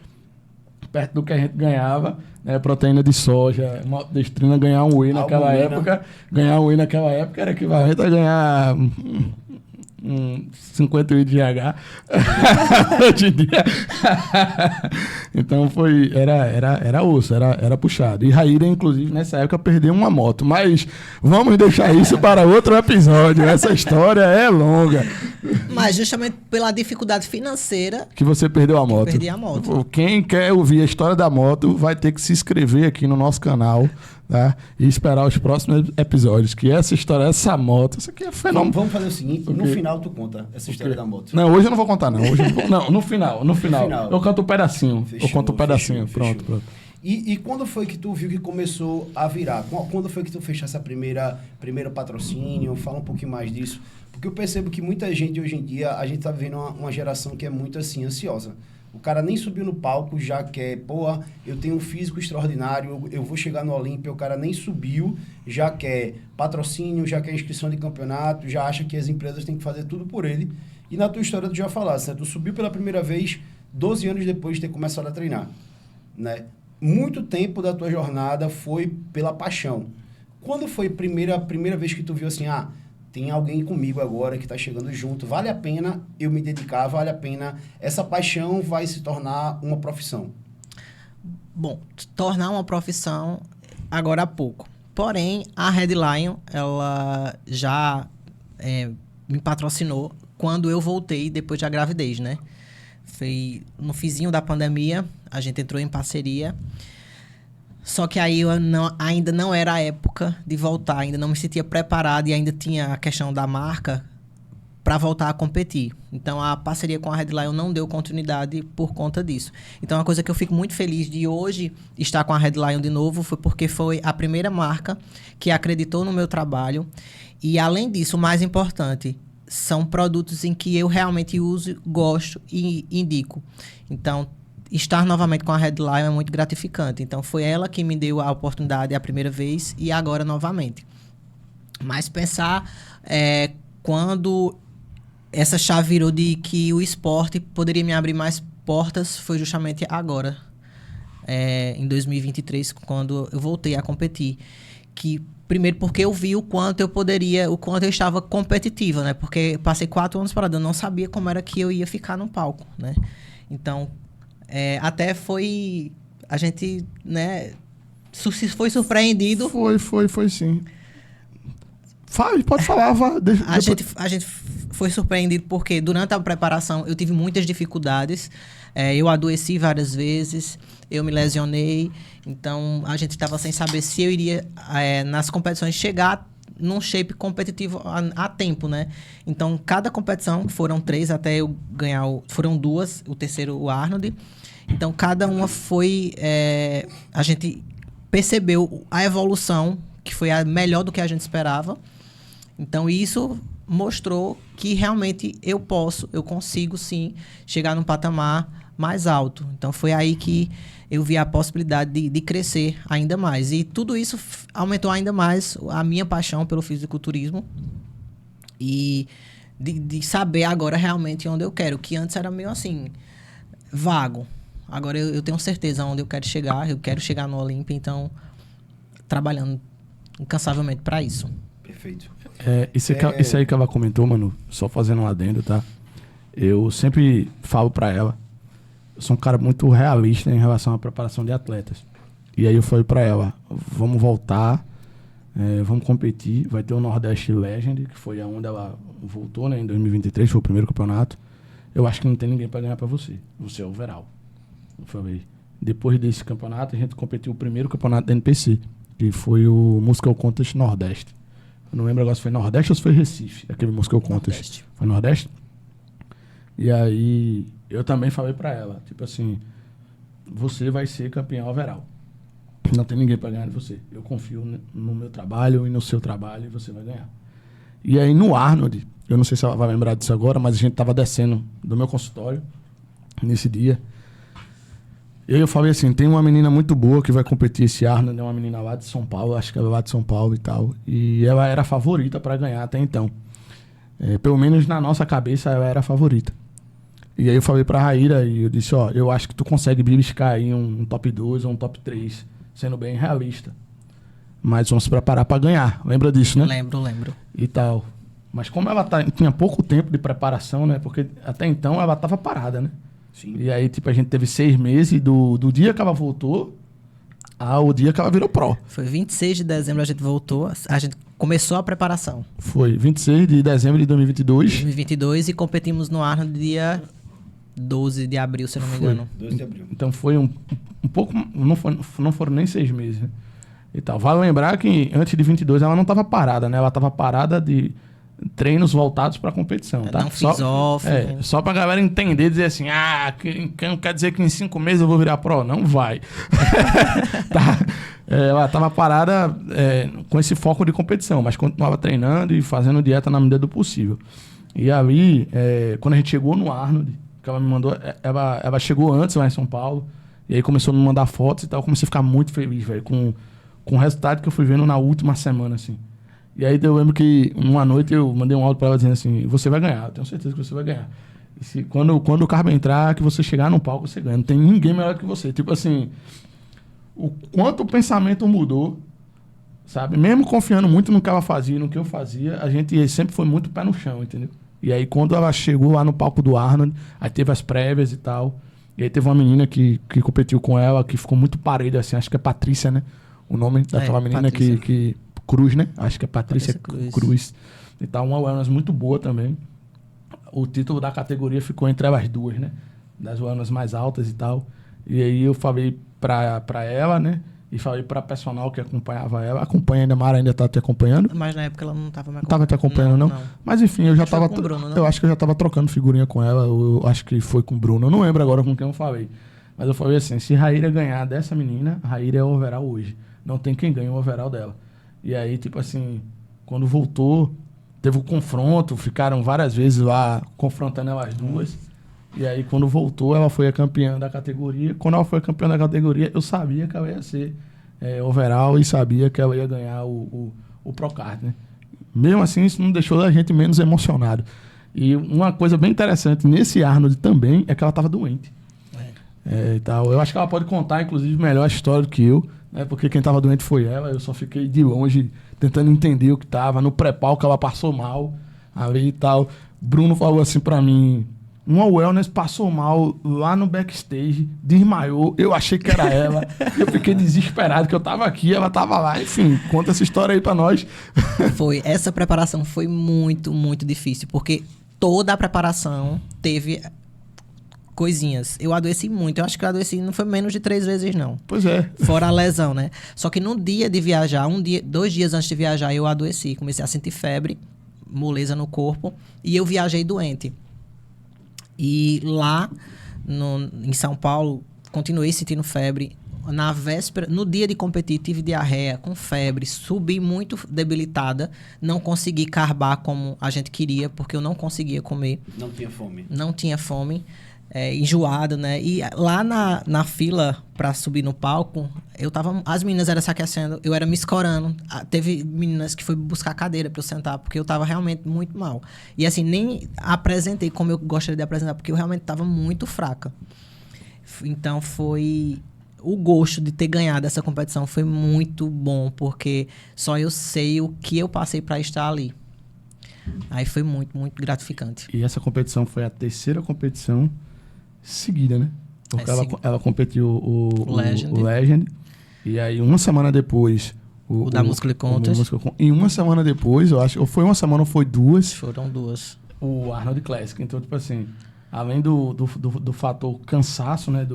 perto do que a gente ganhava, né, proteína de soja, maltodextrina, ganhar um Whey naquela época, era equivalente a ganhar 58 de GH hoje em dia. Então era osso, era puxado. E Raíra, inclusive, nessa época perdeu uma moto. Mas vamos deixar isso para outro episódio. Essa história é longa. Mas justamente pela dificuldade financeira que você perdeu a moto. Perdi a moto. Quem quer ouvir a história da moto vai ter que se inscrever aqui no nosso canal, tá? E esperar os próximos episódios. Que essa história, essa moto, isso aqui é fenômeno. Vamos fazer o seguinte, no final tu conta essa história da moto. Não, hoje eu não vou contar, não. Não, no final. Eu canto um pedacinho. Pronto. E quando foi que tu viu que começou a virar? Quando foi que tu fechou essa primeiro patrocínio? Fala um pouquinho mais disso. Porque eu percebo que muita gente hoje em dia, a gente tá vivendo uma geração que é muito assim, ansiosa. O cara nem subiu no palco, já quer, eu tenho um físico extraordinário, eu vou chegar no Olímpia, o cara nem subiu, já quer patrocínio, já quer inscrição de campeonato, já acha que as empresas têm que fazer tudo por ele. E na tua história tu já falaste, né? Tu subiu pela primeira vez 12 anos depois de ter começado a treinar, né? Muito tempo da tua jornada foi pela paixão. Quando foi a primeira vez que tu viu assim, tem alguém comigo agora que está chegando junto, vale a pena eu me dedicar, vale a pena, essa paixão vai se tornar uma profissão? Bom, tornar uma profissão agora há pouco. Porém, a Red Lion, ela já me patrocinou quando eu voltei depois da gravidez, né? Foi no fizinho da pandemia, a gente entrou em parceria. Só que aí ainda não era a época de voltar, ainda não me sentia preparado e ainda tinha a questão da marca para voltar a competir. Então, a parceria com a Red Lion não deu continuidade por conta disso. Então, uma coisa que eu fico muito feliz de hoje estar com a Red Lion de novo foi porque foi a primeira marca que acreditou no meu trabalho. E, além disso, o mais importante, são produtos em que eu realmente uso, gosto e indico. Então, estar novamente com a Red Lion é muito gratificante. Então, foi ela que me deu a oportunidade a primeira vez e agora novamente. Mas pensar quando essa chave virou de que o esporte poderia me abrir mais portas foi justamente agora, em 2023, quando eu voltei a competir. Primeiro porque eu vi o quanto eu estava competitiva, né? Porque passei 4 anos parado, eu não sabia como era que eu ia ficar no palco, né? Então, até foi... A gente, né, foi surpreendido. Foi sim. Pode falar, vá. A gente foi surpreendido porque durante a preparação eu tive muitas dificuldades. Eu adoeci várias vezes, eu me lesionei. Então, a gente estava sem saber se eu iria, nas competições, chegar num shape competitivo a tempo, né? Então, cada competição, foram 3 até eu ganhar... Foram 2, o terceiro, o Arnold. Então, cada uma foi... a gente percebeu a evolução, que foi a melhor do que a gente esperava. Então, isso mostrou que realmente eu consigo, sim, chegar num patamar mais alto. Então, foi aí que eu vi a possibilidade de crescer ainda mais. E tudo isso aumentou ainda mais a minha paixão pelo fisiculturismo e de saber agora realmente onde eu quero, que antes era meio assim, vago. Agora eu tenho certeza onde eu quero chegar no Olímpia, então, trabalhando incansavelmente para isso. Perfeito. Isso aí que ela comentou, mano, só fazendo um adendo, tá? Eu sempre falo pra ela, eu sou um cara muito realista em relação à preparação de atletas. E aí eu falei pra ela, vamos voltar, vamos competir, vai ter o Nordeste Legend, que foi aonde ela voltou, né, em 2023, foi o primeiro campeonato. Eu acho que não tem ninguém pra ganhar pra você. Você é o overall. Eu falei, depois desse campeonato, a gente competiu o primeiro campeonato da NPC, que foi o Musical Contest Nordeste. Eu não lembro agora se foi Nordeste ou se foi Recife, aquele Musical Contest. Nordeste. Foi Nordeste? E aí, eu também falei pra ela, tipo assim, você vai ser campeão overall. Não tem ninguém pra ganhar de você. Eu confio no meu trabalho e no seu trabalho e você vai ganhar. E aí no Arnold, eu não sei se ela vai lembrar disso agora, mas a gente tava descendo do meu consultório nesse dia. E aí eu falei assim, tem uma menina muito boa que vai competir esse Arnold, é uma menina lá de São Paulo, acho que ela é lá de São Paulo e tal. E ela era a favorita para ganhar até então. Pelo menos na nossa cabeça ela era a favorita. E aí eu falei pra Raíra e eu disse, ó, eu acho que tu consegue beliscar aí um top 2 ou um top 3, sendo bem realista. Mas vamos se preparar pra ganhar. Lembra disso, né? Lembro. E tal. Mas como ela tinha pouco tempo de preparação, né? Porque até então ela tava parada, né? Sim. E aí, tipo, a gente teve 6 meses do dia que ela voltou ao dia que ela virou pro. Foi 26 de dezembro a gente voltou, a gente começou a preparação. Foi 26 de dezembro de 2022. 2022 e competimos no Arnold dia 12 de abril, se eu não me engano. 12 de abril. Então foi um pouco... Não foram nem 6 meses, né? E tal. Vale lembrar que antes de 22 ela não estava parada, né? Ela estava parada de treinos voltados para competição, tá? Não fiz off. Só pra galera entender, dizer assim, não quer dizer que em 5 meses eu vou virar pro. Não vai. Tá? Ela tava parada com esse foco de competição, mas continuava treinando e fazendo dieta na medida do possível. E ali, quando a gente chegou no Arnold, que ela me mandou, ela chegou antes lá em São Paulo, e aí começou a me mandar fotos e tal, eu comecei a ficar muito feliz, velho, com o resultado que eu fui vendo na última semana, assim. E aí eu lembro que uma noite eu mandei um áudio pra ela dizendo assim, você vai ganhar, eu tenho certeza que você vai ganhar. E quando o carro entrar, que você chegar no palco, você ganha. Não tem ninguém melhor que você. Tipo assim, o quanto o pensamento mudou, sabe? Mesmo confiando muito no que ela fazia, no que eu fazia, a gente sempre foi muito pé no chão, entendeu? E aí quando ela chegou lá no palco do Arnold, aí teve as prévias e tal, e aí teve uma menina que competiu com ela, que ficou muito parelha, assim, acho que é Patrícia, né? O nome daquela menina que Cruz, né? Acho que é Patrícia Cruz. E tal, uma wellness muito boa também. O título da categoria ficou entre elas duas, né? Das wellness mais altas e tal. E aí eu falei pra ela, né? E falei pra personal que acompanhava ela. Acompanha ainda, Mara ainda tá te acompanhando. Mas na época ela não tava me acompanhando. Não tava te acompanhando, não? Mas enfim, eu já tava... Com o Bruno, não? Eu acho que eu já tava trocando figurinha com ela. Eu acho que foi com o Bruno. Eu não lembro agora com quem eu falei. Mas eu falei assim, se Raíra ganhar dessa menina, Raíra é o overall hoje. Não tem quem ganhe o overall dela. E aí, tipo assim, quando voltou, teve o confronto, ficaram várias vezes lá confrontando elas duas. E aí, quando voltou, ela foi a campeã da categoria. Quando ela foi a campeã da categoria, eu sabia que ela ia ser overall e sabia que ela ia ganhar o Procard, né? Mesmo assim, isso não deixou a gente menos emocionado. E uma coisa bem interessante nesse Arnold também é que ela estava doente. E tal. Eu acho que ela pode contar, inclusive, melhor a história do que eu, né? Porque quem estava doente foi ela. Eu só fiquei de longe tentando entender o que estava. No pré-palco ela passou mal ali e tal. Bruno falou assim pra mim, uma wellness passou mal lá no backstage, desmaiou, eu achei que era ela. Eu fiquei desesperado que eu tava aqui, ela tava lá. Enfim, conta essa história aí pra nós. Essa preparação foi muito, muito difícil, porque toda a preparação teve coisinhas. Eu adoeci muito. Eu acho que eu adoeci não foi menos de 3 vezes, não. Pois é. Fora a lesão, né? Só que no dia de viajar, 2 dias antes de viajar, eu adoeci. Comecei a sentir febre, moleza no corpo, e eu viajei doente. E lá, em São Paulo, continuei sentindo febre. Na véspera, no dia de competir, tive diarreia, com febre, subi muito debilitada, não consegui carbar como a gente queria, porque eu não conseguia comer. Não tinha fome. Não tinha fome. Enjoada, né? E lá na fila pra subir no palco, as meninas eram se aquecendo, eu era me escorando. Teve meninas que foi buscar cadeira pra eu sentar, porque eu tava realmente muito mal. E assim, nem apresentei como eu gostaria de apresentar, porque eu realmente tava muito fraca. Então foi... O gosto de ter ganhado essa competição foi muito bom, porque só eu sei o que eu passei pra estar ali. Aí foi muito, muito gratificante. E essa competição foi a 3ª competição seguida, né? Porque ela competiu o Legend. E aí, uma semana depois... O da Muscle Contest. E uma semana depois, eu acho... Ou foi uma semana ou foi 2. Foram 2. O Arnold Classic. Então, tipo assim... Além do fator cansaço, né?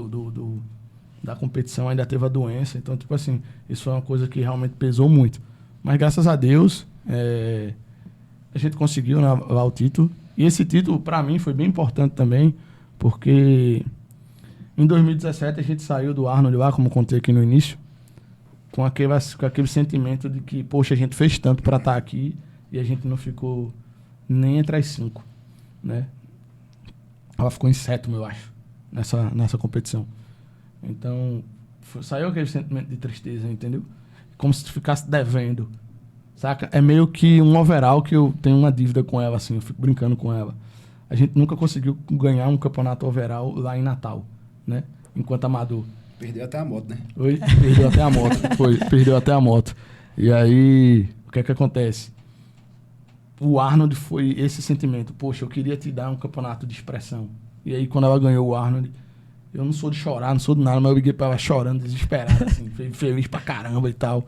Da competição, ainda teve a doença. Então, tipo assim... Isso foi uma coisa que realmente pesou muito. Mas, graças a Deus... a gente conseguiu lá o título. E esse título, para mim, foi bem importante também, porque em 2017 a gente saiu do Arnold lá, como contei aqui no início, com aquele sentimento de que, poxa, a gente fez tanto para estar aqui e a gente não ficou nem entre as 5, né? Ela ficou em 7º, eu acho, nessa competição. Então, saiu aquele sentimento de tristeza, entendeu? Como se ficasse devendo, saca? É meio que um overall que eu tenho uma dívida com ela, assim, eu fico brincando com ela. A gente nunca conseguiu ganhar um campeonato overall lá em Natal, né? Enquanto amador. Perdeu até a moto, né? Oi? Perdeu até a moto. Foi, perdeu até a moto. E aí, o que é que acontece? O Arnold foi esse sentimento. Poxa, eu queria te dar um campeonato de expressão. E aí, quando ela ganhou o Arnold, eu não sou de chorar, não sou de nada, mas eu liguei pra ela chorando, desesperado, assim, feliz pra caramba e tal.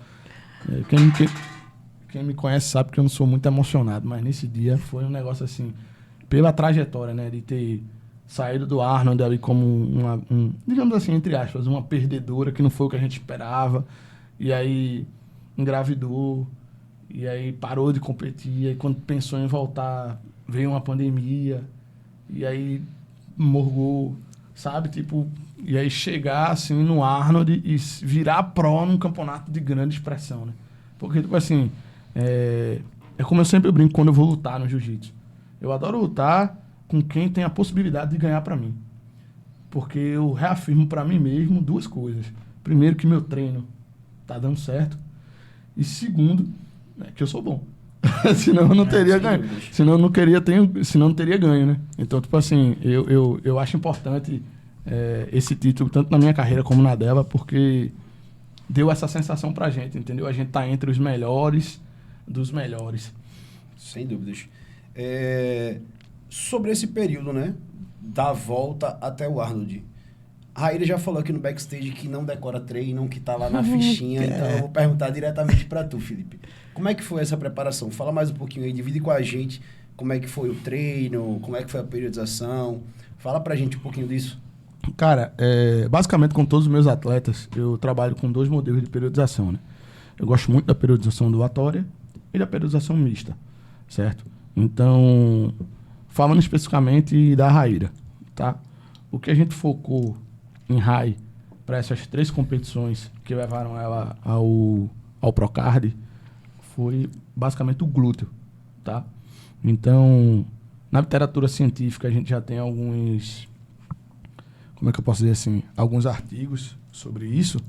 Quem me conhece sabe que eu não sou muito emocionado, mas nesse dia foi um negócio assim, pela trajetória, né, de ter saído do Arnold ali como digamos assim, entre aspas, uma perdedora, que não foi o que a gente esperava, e aí engravidou, e aí parou de competir, e aí quando pensou em voltar, veio uma pandemia, e aí morgou, sabe, tipo, e aí chegar assim no Arnold e virar pró num campeonato de grande expressão, né, porque tipo assim, é como eu sempre brinco quando eu vou lutar no jiu-jitsu, eu adoro lutar com quem tem a possibilidade de ganhar pra mim. Porque eu reafirmo pra mim mesmo 2 coisas. Primeiro, que meu treino tá dando certo. E segundo, que eu sou bom. Senão eu não teria ganho. Senão eu não teria ganho, né? Então, tipo assim, eu acho importante esse título, tanto na minha carreira como na dela, porque deu essa sensação pra gente, entendeu? A gente tá entre os melhores dos melhores. Sem dúvidas. Sobre esse período, né? Da volta até o Arnold. A Raíra já falou aqui no backstage que não decora treino, que tá lá na fichinha. Então eu vou perguntar diretamente pra tu, Felipe. Como é que foi essa preparação? Fala mais um pouquinho aí, divide com a gente como é que foi o treino, como é que foi a periodização. Fala pra gente um pouquinho disso. Cara, basicamente com todos os meus atletas, eu trabalho com 2 modelos de periodização, né? Eu gosto muito da periodização ondulatória e da periodização mista, certo? Então, falando especificamente da Raíra, tá? O que a gente focou em Rai para essas 3 competições que levaram ela ao Procard foi basicamente o glúteo, tá? Então, na literatura científica a gente já tem alguns, como é que eu posso dizer assim, alguns artigos sobre isso,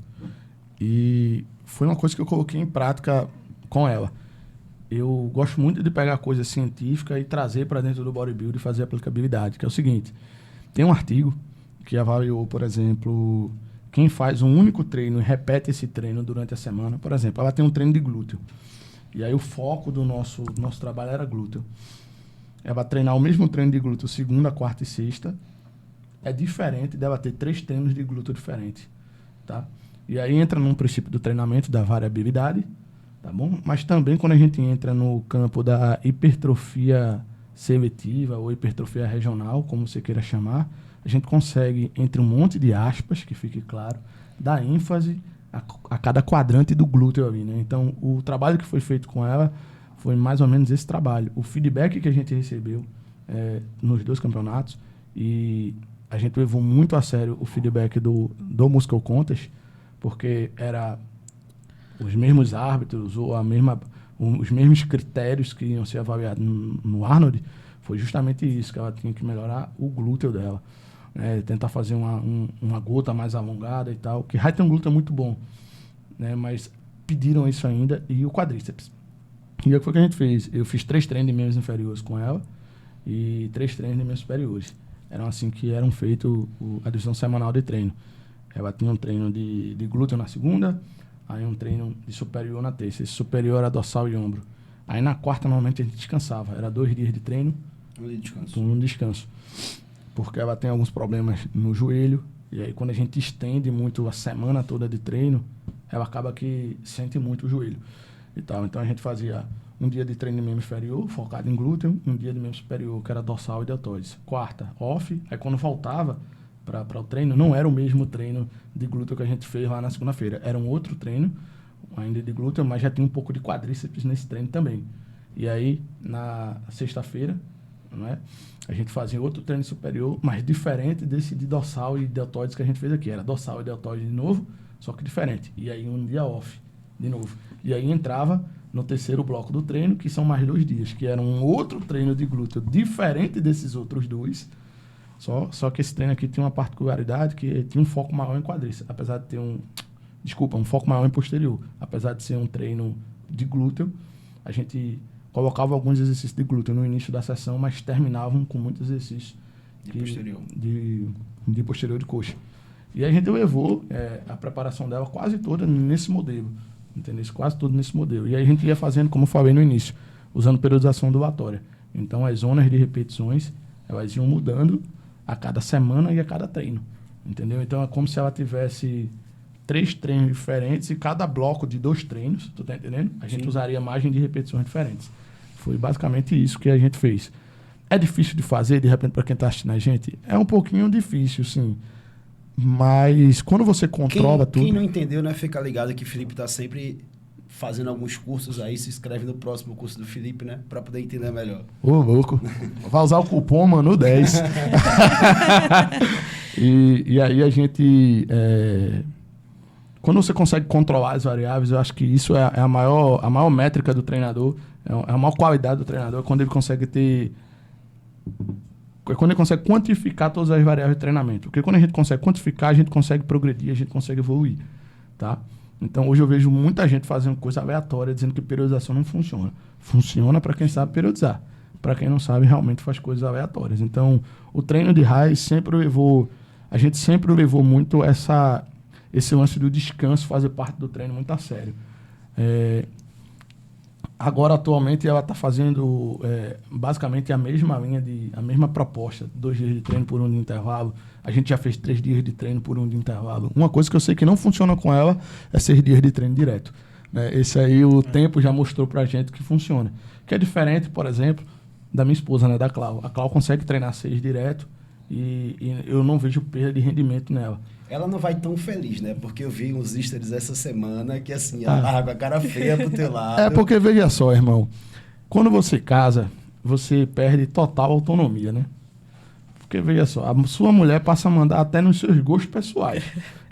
e foi uma coisa que eu coloquei em prática com ela. Eu gosto muito de pegar coisa científica e trazer para dentro do bodybuilding e fazer aplicabilidade, que é o seguinte, tem um artigo que avaliou, por exemplo, quem faz um único treino e repete esse treino durante a semana. Por exemplo, ela tem um treino de glúteo, e aí o foco do nosso trabalho era glúteo. Ela vai treinar o mesmo treino de glúteo segunda, quarta e sexta, é diferente dela ter 3 treinos de glúteo diferentes, tá? E aí entra num princípio do treinamento da variabilidade, tá bom? Mas também quando a gente entra no campo da hipertrofia seletiva ou hipertrofia regional, como você queira chamar, a gente consegue, entre um monte de aspas, que fique claro, dar ênfase a cada quadrante do glúteo ali, né? Então, o trabalho que foi feito com ela foi mais ou menos esse trabalho. O feedback que a gente recebeu nos 2 campeonatos, e a gente levou muito a sério o feedback do Muscle Contest, porque era os mesmos árbitros ou os mesmos critérios que iam ser avaliados no Arnold, foi justamente isso, que ela tinha que melhorar o glúteo dela, né? Tentar fazer uma gota mais alongada e tal, que Rai tem um glúteo muito bom, né? Mas pediram isso ainda, e o quadríceps. E o que foi que a gente fez? Eu fiz 3 treinos de membros inferiores com ela e 3 treinos de membros superiores. Eram assim que eram feitos a divisão semanal de treino. Ela tinha um treino de glúteo na segunda, aí um treino de superior na terça. Esse superior era dorsal e ombro. Aí na quarta, normalmente, a gente descansava. Era 2 dias de treino, um descanso. Porque ela tem alguns problemas no joelho, e aí quando a gente estende muito a semana toda de treino, ela acaba que sente muito o joelho e tal. Então a gente fazia um dia de treino de membro inferior, focado em glúteo, um dia de membro superior, que era dorsal e deltoide. Quarta, off. Aí quando voltava para o treino, não era o mesmo treino de glúteo que a gente fez lá na segunda-feira. Era um outro treino, ainda de glúteo, mas já tinha um pouco de quadríceps nesse treino também. E aí, na sexta-feira, não é? A gente fazia outro treino superior, mas diferente desse de dorsal e deltoides que a gente fez aqui. Era dorsal e deltoide de novo, só que diferente. E aí um dia off. de novo. E aí entrava no terceiro bloco do treino, que são mais 2 dias, que era um outro treino de glúteo diferente desses outros 2. Só que esse treino aqui tinha uma particularidade que tinha um foco maior em quadríceps, apesar de ter um foco maior em posterior. Apesar de ser um treino de glúteo, a gente colocava alguns exercícios de glúteo no início da sessão, mas terminavam com muitos exercícios de posterior de coxa. E a gente levou a preparação dela quase toda nesse modelo, entendeu? Quase todo nesse modelo. E aí a gente ia fazendo, como eu falei no início, usando periodização ondulatória. Então as zonas de repetições, elas iam mudando a cada semana e a cada treino, entendeu? Então é como se ela tivesse 3 treinos diferentes e cada bloco de 2 treinos, tu tá entendendo? A gente usaria margem de repetições diferentes. Foi basicamente isso que a gente fez. É difícil de fazer, de repente, para quem tá assistindo a gente? É um pouquinho difícil, sim. Mas quando você controla tudo... Quem não entendeu, né, fica ligado que o Felipe tá sempre fazendo alguns cursos aí, se inscreve no próximo curso do Felipe, né, para poder entender melhor. Ô, louco. Vai usar o cupom, mano, 10. e aí a gente... Quando você consegue controlar as variáveis, eu acho que isso é a maior métrica do treinador, é a maior qualidade do treinador, quando ele consegue ter... Quando ele consegue quantificar todas as variáveis de treinamento. Porque quando a gente consegue quantificar, a gente consegue progredir, a gente consegue evoluir, tá? Então, hoje eu vejo muita gente fazendo coisa aleatória, dizendo que periodização não funciona. Funciona para quem sabe periodizar. Para quem não sabe, realmente faz coisas aleatórias. Então, o treino de raiz sempre levou... A gente sempre levou muito esse lance do descanso fazer parte do treino muito a sério. Agora, atualmente, ela está fazendo basicamente a mesma a mesma proposta. 2 dias de treino por 1 de intervalo. A gente já fez 3 dias de treino por 1 de intervalo. Uma coisa que eu sei que não funciona com ela é 6 dias de treino direto. Esse aí o tempo já mostrou pra gente que funciona. Que é diferente, por exemplo, da minha esposa, né, da Clau. A Clau consegue treinar 6 direto e eu não vejo perda de rendimento nela. Ela não vai tão feliz, né? Porque eu vi uns stories essa semana que, assim, ela tava com a cara feia pro teu lado. É porque, veja só, irmão. Quando você casa, você perde total autonomia, né? Porque, veja só, a sua mulher passa a mandar até nos seus gostos pessoais.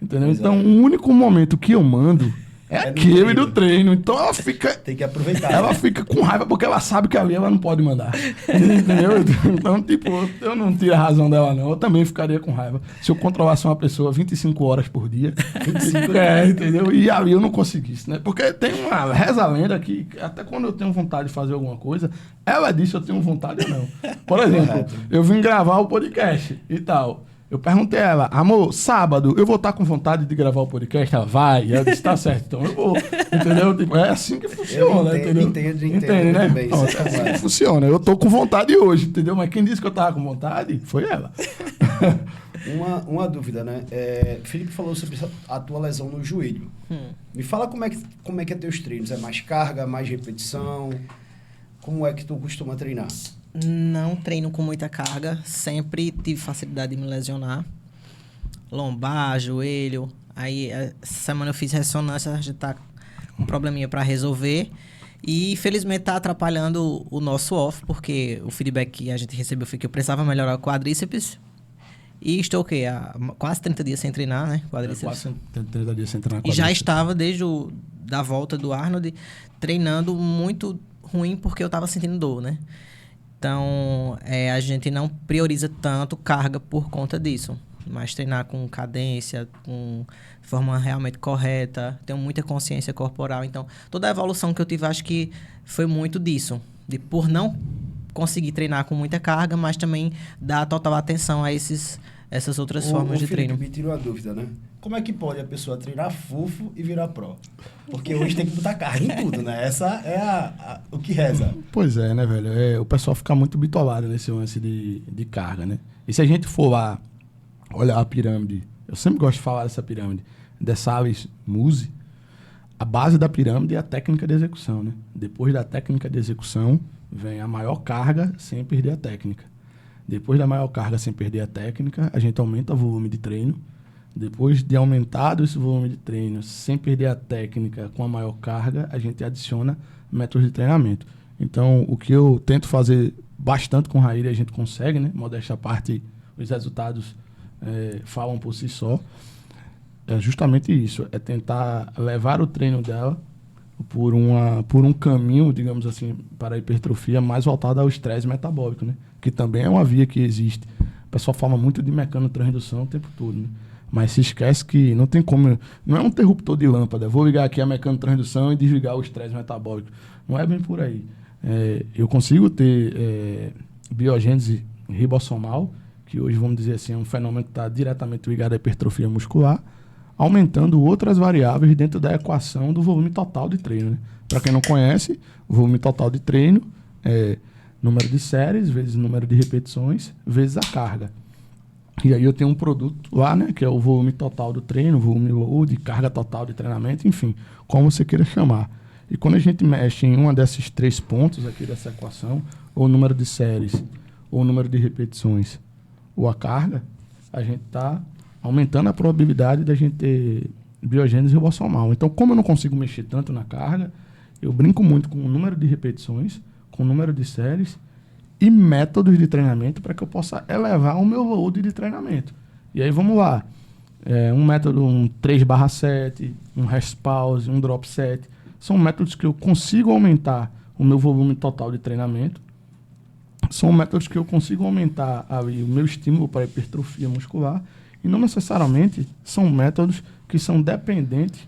Entendeu? Pois então, o único momento que eu mando é aquele do treino. Então, ela fica... Tem que aproveitar. Ela fica com raiva porque ela sabe que ali ela não pode mandar. Entendeu? Então, tipo, eu não tiro a razão dela, não. Eu também ficaria com raiva. Se eu controlasse uma pessoa 25 horas por dia. 25 entendeu? E ali eu não conseguisse, né? Porque tem uma reza a lenda que até quando eu tenho vontade de fazer alguma coisa, ela disse eu tenho vontade ou não. Por exemplo, eu vim gravar o podcast e tal. Eu perguntei a ela, amor, sábado eu vou estar com vontade de gravar o podcast? Ela vai. E ela disse, tá certo, então eu vou. Entendeu? Tipo, é assim que funciona, entendeu? Entende, né? Bem, não, é assim que funciona. Eu tô com vontade hoje, entendeu? Mas quem disse que eu tava com vontade foi ela. Uma dúvida, né? Felipe falou sobre a tua lesão no joelho. Me fala como é que é teus treinos. É mais carga, mais repetição? Como é que tu costuma treinar? Não treino com muita carga, sempre tive facilidade de me lesionar. Lombar, joelho. Aí, essa semana eu fiz ressonância, a gente tá com um probleminha para resolver. E, infelizmente, tá atrapalhando o nosso off, porque o feedback que a gente recebeu foi que eu precisava melhorar o quadríceps. E estou, há quase 30 dias sem treinar, né? Quadríceps. Quase 30 dias sem treinar quadríceps. E já estava, desde da volta do Arnold, treinando muito ruim, porque eu estava sentindo dor, né? Então, a gente não prioriza tanto carga por conta disso. Mas treinar com cadência, de forma realmente correta. Tenho muita consciência corporal. Então, toda a evolução que eu tive, acho que foi muito disso. Por não conseguir treinar com muita carga, mas também dar total atenção a essas outras formas de treino. Me tirou a dúvida, né? Como é que pode a pessoa treinar fofo e virar pró? Porque hoje tem que botar carga em tudo, né? Essa é o que reza. Pois é, né, velho? O pessoal fica muito bitolado nesse lance de carga, né? E se a gente for lá olhar a pirâmide, eu sempre gosto de falar dessa pirâmide, dessa Alice Muse, a base da pirâmide é a técnica de execução, né? Depois da técnica de execução, vem a maior carga sem perder a técnica. Depois da maior carga sem perder a técnica, a gente aumenta o volume de treino. Depois de aumentado esse volume de treino, sem perder a técnica com a maior carga, a gente adiciona métodos de treinamento. Então, o que eu tento fazer bastante com Raíra, a gente consegue, né? Modéstia à parte, os resultados falam por si só. É justamente isso, é tentar levar o treino dela por um caminho, digamos assim, para a hipertrofia mais voltado ao estresse metabólico, né? Que também é uma via que existe. O pessoal fala muito de mecanotransdução o tempo todo, né? Mas se esquece que não tem como... Não é um interruptor de lâmpada. Vou ligar aqui a mecanotransdução e desligar o estresse metabólico. Não é bem por aí. Eu consigo ter biogênese ribossomal, que hoje, vamos dizer assim, é um fenômeno que está diretamente ligado à hipertrofia muscular, aumentando outras variáveis dentro da equação do volume total de treino, né? Para quem não conhece, o volume total de treino é número de séries vezes número de repetições vezes a carga. E aí eu tenho um produto lá, né, que é o volume total do treino, volume load, carga total de treinamento, enfim, como você queira chamar. E quando a gente mexe em uma desses 3 pontos aqui dessa equação, ou o número de séries, ou o número de repetições, ou a carga, a gente está aumentando a probabilidade da gente ter biogênese ribossomal. Então, como eu não consigo mexer tanto na carga, eu brinco muito com o número de repetições, com o número de séries e métodos de treinamento para que eu possa elevar o meu load de treinamento. E aí, vamos lá. Um método, um 3/7, um rest pause, um drop set, são métodos que eu consigo aumentar o meu volume total de treinamento. São métodos que eu consigo aumentar ali o meu estímulo para a hipertrofia muscular e não necessariamente são métodos que são dependentes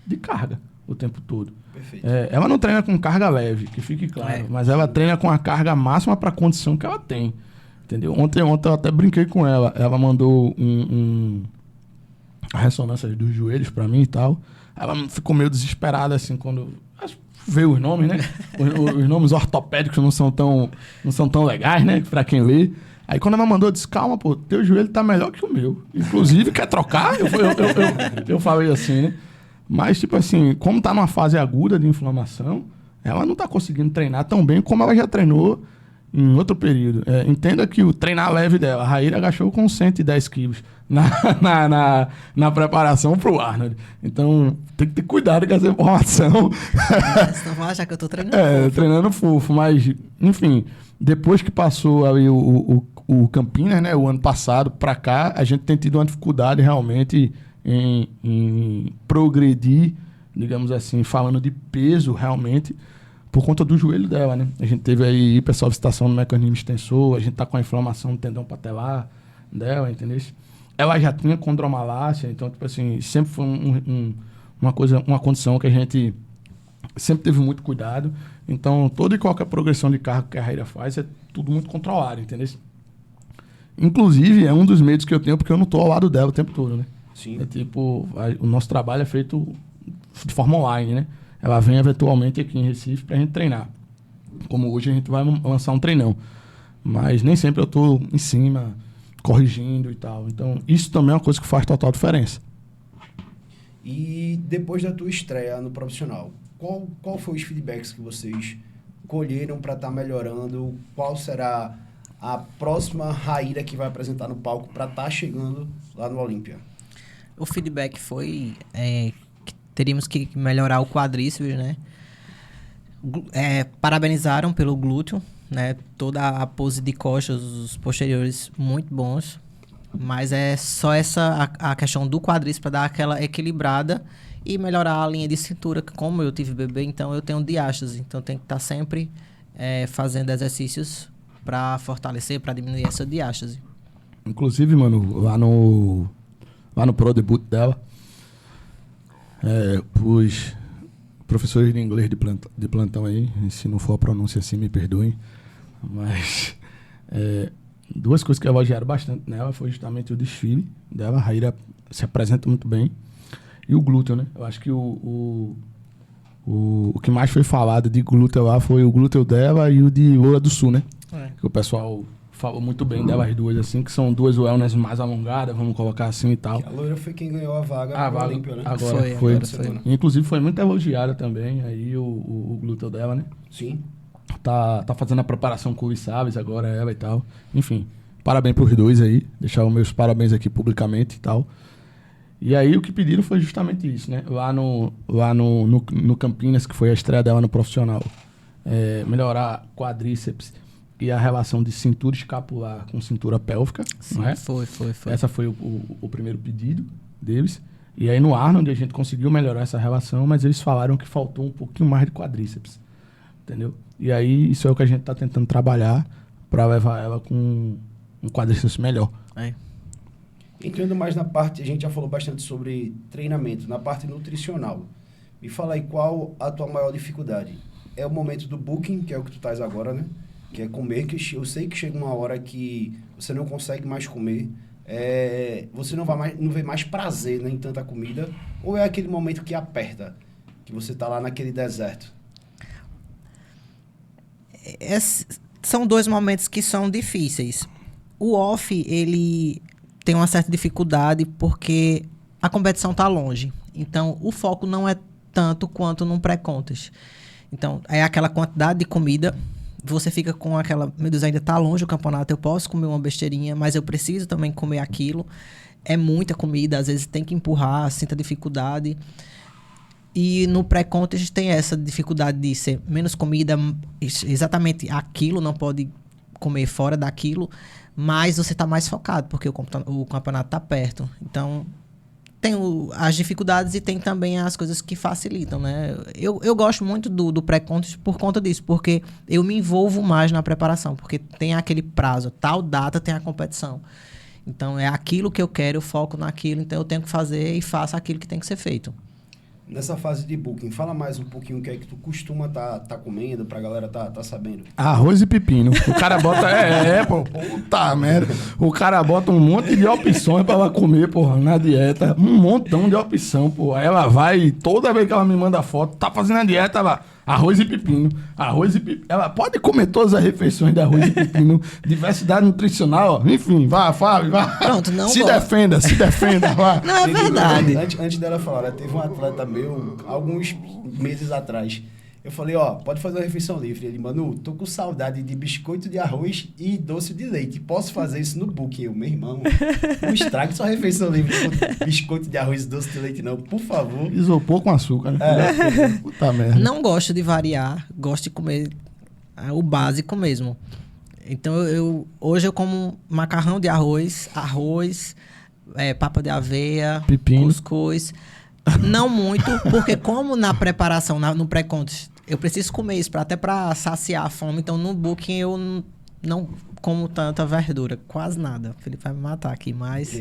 de carga o tempo todo. Perfeito. Ela não treina com carga leve, que fique claro, mas ela treina com a carga máxima para a condição que ela tem. Entendeu? Ontem eu até brinquei com ela. Ela mandou a ressonância dos joelhos para mim e tal. Ela ficou meio desesperada assim quando veio os nomes, né? Os nomes ortopédicos não são tão legais, né? Pra quem lê. Aí quando ela mandou, eu disse, calma, pô, teu joelho tá melhor que o meu. Inclusive, quer trocar? Eu falei assim, né? Mas, tipo assim, como tá numa fase aguda de inflamação, ela não tá conseguindo treinar tão bem como ela já treinou em outro período. Entenda que o treinar leve dela, a Raíra agachou com 110 quilos na preparação pro Arnold. Então, tem que ter cuidado com essa informação. Senão vão achar que eu tô treinando fofo. Treinando fofo. Mas, enfim, depois que passou ali o Campinas, né, o ano passado pra cá, a gente tem tido uma dificuldade realmente em progredir, digamos assim, falando de peso realmente, por conta do joelho dela, né? A gente teve aí hipersolicitação no mecanismo extensor, a gente tá com a inflamação no tendão patelar dela, entendeu? Ela já tinha condromalácia, então, tipo assim, sempre foi uma condição que a gente sempre teve muito cuidado. Então, toda e qualquer progressão de carga que a Raíra faz é tudo muito controlado, entendeu? Inclusive, é um dos medos que eu tenho, porque eu não tô ao lado dela o tempo todo, né? Sim. O nosso trabalho é feito de forma online, né? Ela vem eventualmente aqui em Recife pra gente treinar. Como hoje a gente vai lançar um treinão. Mas nem sempre eu tô em cima, corrigindo e tal. Então, isso também é uma coisa que faz total diferença. E depois da tua estreia no profissional, qual foi os feedbacks que vocês colheram para estar melhorando? Qual será a próxima Raíra que vai apresentar no palco para estar chegando lá no Olímpia? O feedback foi que teríamos que melhorar o quadríceps, né? Parabenizaram pelo glúteo, né? Toda a pose de costas, os posteriores muito bons. Mas é só a questão do quadríceps para dar aquela equilibrada e melhorar a linha de cintura. Como eu tive bebê, então eu tenho diástase. Então tem que estar sempre fazendo exercícios para fortalecer, para diminuir essa diástase. Inclusive, mano, lá no Pro Debut dela, os professores de inglês de plantão aí, se não for a pronúncia assim, me perdoem, mas duas coisas que elogiaram bastante nela foi justamente o desfile dela. A Raíra se apresenta muito bem, e o glúteo, né? Eu acho que o que mais foi falado de glúteo lá foi o glúteo dela e o de Loura do Sul, né? Que o pessoal falou muito bem delas duas, assim, que são duas wellness mais alongadas, vamos colocar assim e tal. Que a Loira foi quem ganhou a vaga no Olímpia, né? Agora foi. Inclusive foi muito elogiada também, aí o glúteo dela, né? Sim. Tá fazendo a preparação com o Luiz Salles, agora ela e tal. Enfim, parabéns pros dois aí, deixar os meus parabéns aqui publicamente e tal. E aí o que pediram foi justamente isso, né? Lá no Campinas, que foi a estreia dela no profissional. Melhorar quadríceps e a relação de cintura escapular com cintura pélvica. Sim, não é? Foi. Essa foi o primeiro pedido deles. E aí no Arnold a gente conseguiu melhorar essa relação, mas eles falaram que faltou um pouquinho mais de quadríceps, entendeu? E aí isso é o que a gente tá tentando trabalhar para levar ela com um quadríceps melhor. Entrando mais na parte, a gente já falou bastante sobre treinamento, na parte nutricional. Me fala aí qual a tua maior dificuldade. É o momento do booking, que é o que tu estás agora, né? Que é comer, que eu sei que chega uma hora que você não consegue mais comer, você não vê mais prazer, né, em tanta comida, ou é aquele momento que aperta, que você tá lá naquele deserto? São 2 momentos que são difíceis. O off, ele tem uma certa dificuldade porque a competição está longe. Então, o foco não é tanto quanto num pré-contest. Então, é aquela quantidade de comida, você fica com aquela, meu Deus, ainda está longe o campeonato, eu posso comer uma besteirinha, mas eu preciso também comer aquilo. É muita comida, às vezes tem que empurrar, sinta dificuldade. E no pré-contest tem essa dificuldade de ser menos comida, exatamente aquilo, não pode comer fora daquilo, mas você está mais focado, porque o campeonato está perto. Então, tem as dificuldades e tem também as coisas que facilitam, né? Eu gosto muito do pré-contest por conta disso, porque eu me envolvo mais na preparação, porque tem aquele prazo, tal data tem a competição. Então, é aquilo que eu quero, eu foco naquilo, então eu tenho que fazer e faço aquilo que tem que ser feito. Nessa fase de booking, fala mais um pouquinho o que é que tu costuma tá comendo pra galera tá sabendo. Arroz e pepino. O cara bota... pô. Puta merda. O cara bota um monte de opções pra ela comer, porra, na dieta. Um montão de opção, pô. Aí ela vai, toda vez que ela me manda foto, tá fazendo a dieta, ela... Arroz e pepino. Arroz e pepino. Ela pode comer todas as refeições de arroz e pepino. Diversidade nutricional, ó. Enfim, Fábio, vá. Pronto, não se defenda, vá. Não, é verdade. Antes dela falar, teve um atleta meu, alguns meses atrás. Eu falei, pode fazer uma refeição livre. Ele, Manu, tô com saudade de biscoito de arroz e doce de leite. Posso fazer isso no booking? Eu, meu irmão, não estrague sua refeição livre com biscoito de arroz e doce de leite, não, por favor. Isopor com açúcar, né? Puta merda. Não gosto de variar, gosto de comer o básico mesmo. Então, hoje eu como macarrão de arroz, papa de aveia, pepino, cuscuz. Não muito, porque como na preparação, no pré-contest, eu preciso comer isso até para saciar a fome. Então, no booking, eu não como tanta verdura. Quase nada. O Felipe vai me matar aqui, mas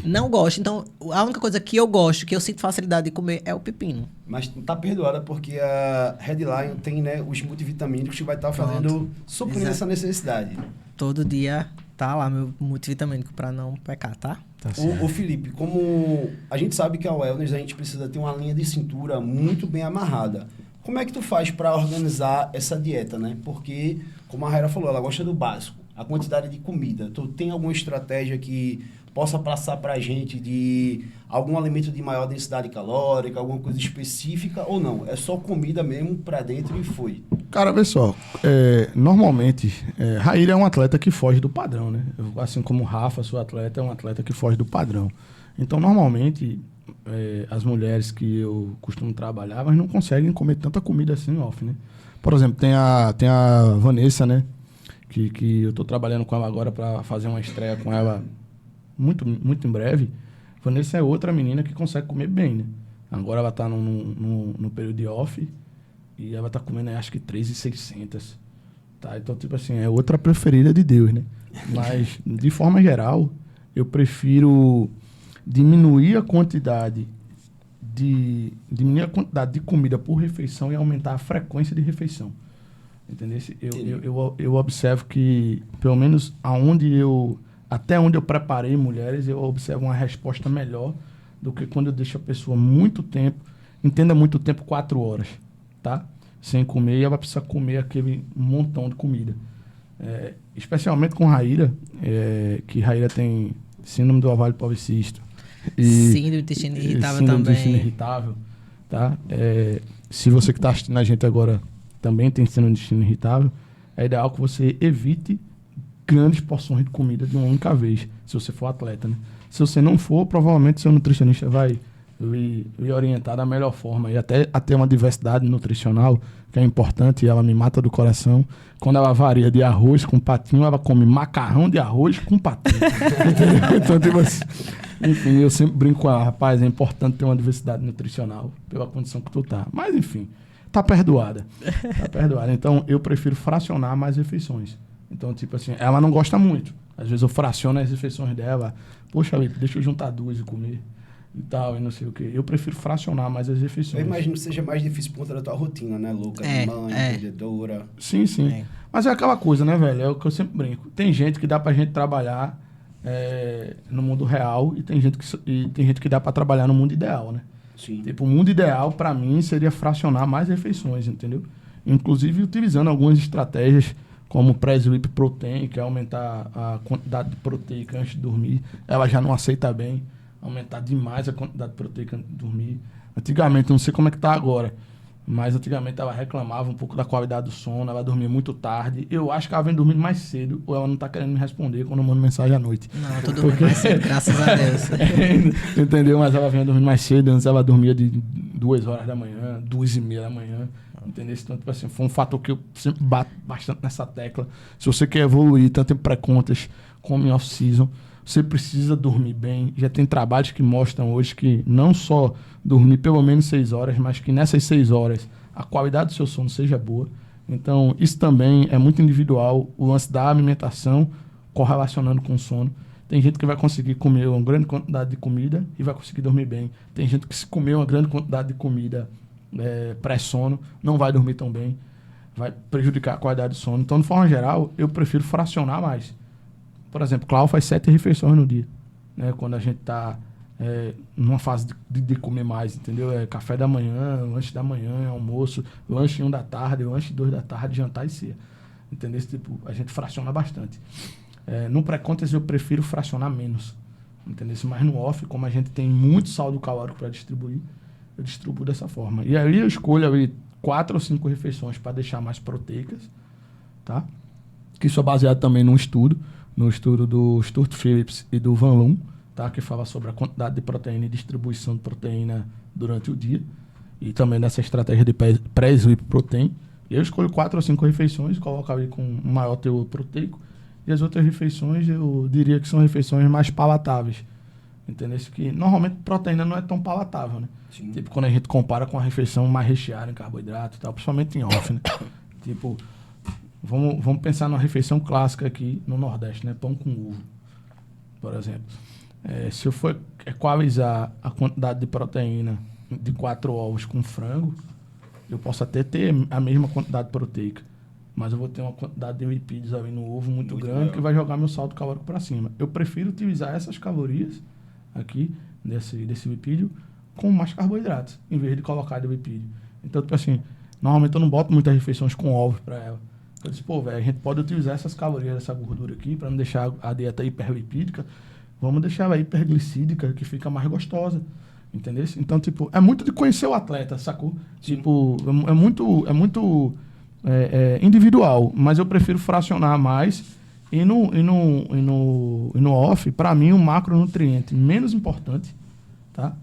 não gosto. Então, a única coisa que eu gosto, que eu sinto facilidade de comer, é o pepino. Mas tá perdoada, porque a Red Lion tem, né, os multivitamínicos que vai estar suprindo essa necessidade. Todo dia tá lá meu multivitamínico para não pecar, tá? O Felipe, como a gente sabe que a wellness, a gente precisa ter uma linha de cintura muito bem amarrada. Como é que tu faz para organizar essa dieta, né? Porque, como a Raira falou, ela gosta do básico, a quantidade de comida. Tu tem alguma estratégia que possa passar pra gente de algum alimento de maior densidade calórica, alguma coisa específica, ou não? É só comida mesmo pra dentro e foi? Cara, vê só, normalmente, Raíra é um atleta que foge do padrão, né? Assim como o Rafa, sua atleta, é um atleta que foge do padrão. Então, normalmente, as mulheres que eu costumo trabalhar, mas não conseguem comer tanta comida assim off, né? Por exemplo, tem a Vanessa, né? Que eu tô trabalhando com ela agora para fazer uma estreia com ela muito, muito em breve. Vanessa é outra menina que consegue comer bem, né? Agora ela tá no período de off e ela tá comendo, acho que 3.600, tá? Então, tipo assim, é outra preferida de Deus, né? Mas, de forma geral, eu prefiro diminuir a quantidade de comida por refeição e aumentar a frequência de refeição. Entendeu? Eu observo que, pelo menos até onde eu preparei mulheres, eu observo uma resposta melhor do que quando eu deixo a pessoa muito tempo, entenda muito tempo, 4 horas, tá? Sem comer, e ela precisa comer aquele montão de comida. Especialmente com Raíra, que Raíra tem síndrome do ovário policístico. Síndrome do intestino irritável também. Do intestino irritável, tá? Se você que está assistindo a gente agora também tem síndrome do intestino irritável, é ideal que você evite grandes porções de comida de uma única vez, se você for atleta, né? Se você não for, provavelmente seu nutricionista vai lhe orientar da melhor forma e até ter uma diversidade nutricional, que é importante, e ela me mata do coração. Quando ela varia de arroz com patinho, ela come macarrão de arroz com patinho. Então, tipo assim, Enfim, eu sempre brinco com ela, rapaz, é importante ter uma diversidade nutricional pela condição que tu tá. Mas, enfim, tá perdoada. Tá perdoada. Então, eu prefiro fracionar mais refeições. Então, tipo assim, ela não gosta muito. Às vezes eu fraciono as refeições dela. Poxa, deixa eu juntar 2 e comer. E tal, e não sei o quê. Eu prefiro fracionar mais as refeições. Eu imagino que seja mais difícil por conta da tua rotina, né, Luca? Mãe, empreendedora. Sim, sim. Mas é aquela coisa, né, velho? É o que eu sempre brinco. Tem gente que dá pra gente trabalhar no mundo real e tem gente que dá pra trabalhar no mundo ideal, né? Sim. Tipo, o mundo ideal, pra mim, seria fracionar mais refeições, entendeu? Inclusive utilizando algumas estratégias como o pré-sleep protein, que é aumentar a quantidade de proteica antes de dormir. Ela já não aceita bem aumentar demais a quantidade de proteica antes de dormir. Antigamente, não sei como é que tá agora, mas antigamente ela reclamava um pouco da qualidade do sono, ela dormia muito tarde. Eu acho que ela vem dormindo mais cedo, ou ela não tá querendo me responder quando eu mando mensagem à noite. Não, eu tô dormindo mais cedo, graças a Deus. Entendeu? Mas ela vinha dormindo mais cedo, antes ela dormia de 2 horas da manhã, 2h30 da manhã. Entendeu? Então, tipo assim, foi um fator que eu sempre bato bastante nessa tecla. Se você quer evoluir, tanto em pré-contas como em off-season, você precisa dormir bem. Já tem trabalhos que mostram hoje que não só dormir pelo menos 6 horas, mas que nessas 6 horas a qualidade do seu sono seja boa. Então, isso também é muito individual. O lance da alimentação correlacionando com o sono. Tem gente que vai conseguir comer uma grande quantidade de comida e vai conseguir dormir bem. Tem gente que se comer uma grande quantidade de comida pré-sono, não vai dormir tão bem. Vai prejudicar a qualidade do sono. Então, de forma geral, eu prefiro fracionar mais. Por exemplo, Cláudio faz 7 refeições no dia, né? Quando a gente está numa fase de comer mais, entendeu? Café da manhã, lanche da manhã, almoço, lanche 1 da tarde, lanche 2 da tarde, jantar e ceia. Entendeu? Tipo, a gente fraciona bastante. No pré-contas eu prefiro fracionar menos, entendeu? Mas no off, como a gente tem muito saldo calórico para distribuir, eu distribuo dessa forma. E aí eu escolho ali 4 ou 5 refeições para deixar mais proteicas, tá? Que isso é baseado também no estudo do Stuart Phillips e do Van Loon, tá? Que fala sobre a quantidade de proteína e distribuição de proteína durante o dia. E também nessa estratégia de pré-sleep protein. E eu escolho 4 ou 5 refeições, coloco ali com um maior teor proteico. E as outras refeições eu diria que são refeições mais palatáveis. Entendeu? Isso que normalmente proteína não é tão palatável, né? Sim. Tipo, quando a gente compara com a refeição mais recheada em carboidrato e tal, principalmente em off, né? Tipo, vamos pensar numa refeição clássica aqui no Nordeste, né? Pão com ovo, por exemplo. Se eu for equalizar a quantidade de proteína de 4 ovos com frango, eu posso até ter a mesma quantidade proteica, mas eu vou ter uma quantidade de lipídios ali no ovo muito grande maior, que vai jogar meu saldo calórico para cima. Eu prefiro utilizar essas calorias aqui, desse lipídio, com mais carboidratos, em vez de colocar de lipídio. Então, tipo assim, normalmente eu não boto muitas refeições com ovos para ela. Eu disse, pô, velho, a gente pode utilizar essas calorias, essa gordura aqui, para não deixar a dieta hiperlipídica, vamos deixar ela hiperglicídica, que fica mais gostosa. Entendeu? Então, tipo, é muito de conhecer o atleta, sacou? Sim. Tipo, é muito individual, mas eu prefiro fracionar mais. E no off, para mim, o macronutriente menos importante, tá?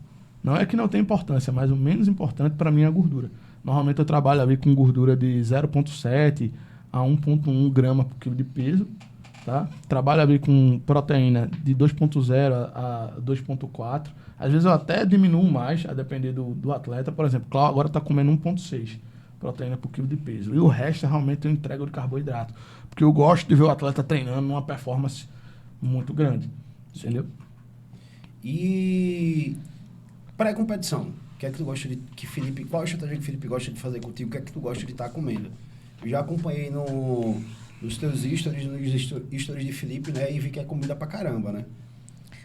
Não é que não tem importância, mas o menos importante para mim é a gordura. Normalmente eu trabalho ali com gordura de 0,7 a 1,1 grama por quilo de peso, tá? Trabalho ali com proteína de 2,0 a 2,4. Às vezes eu até diminuo mais, a depender do atleta. Por exemplo, Cláudio agora está comendo 1,6 proteína por quilo de peso. E o resto realmente eu entrego de carboidrato. Porque eu gosto de ver o atleta treinando numa performance muito grande. Entendeu? E pré-competição, o que é que tu gosta qual a estratégia que o Felipe gosta de fazer contigo? O que é que tu gosta de estar comendo? Eu já acompanhei nos teus stories, nos stories de Felipe, né? E vi que é comida pra caramba, né?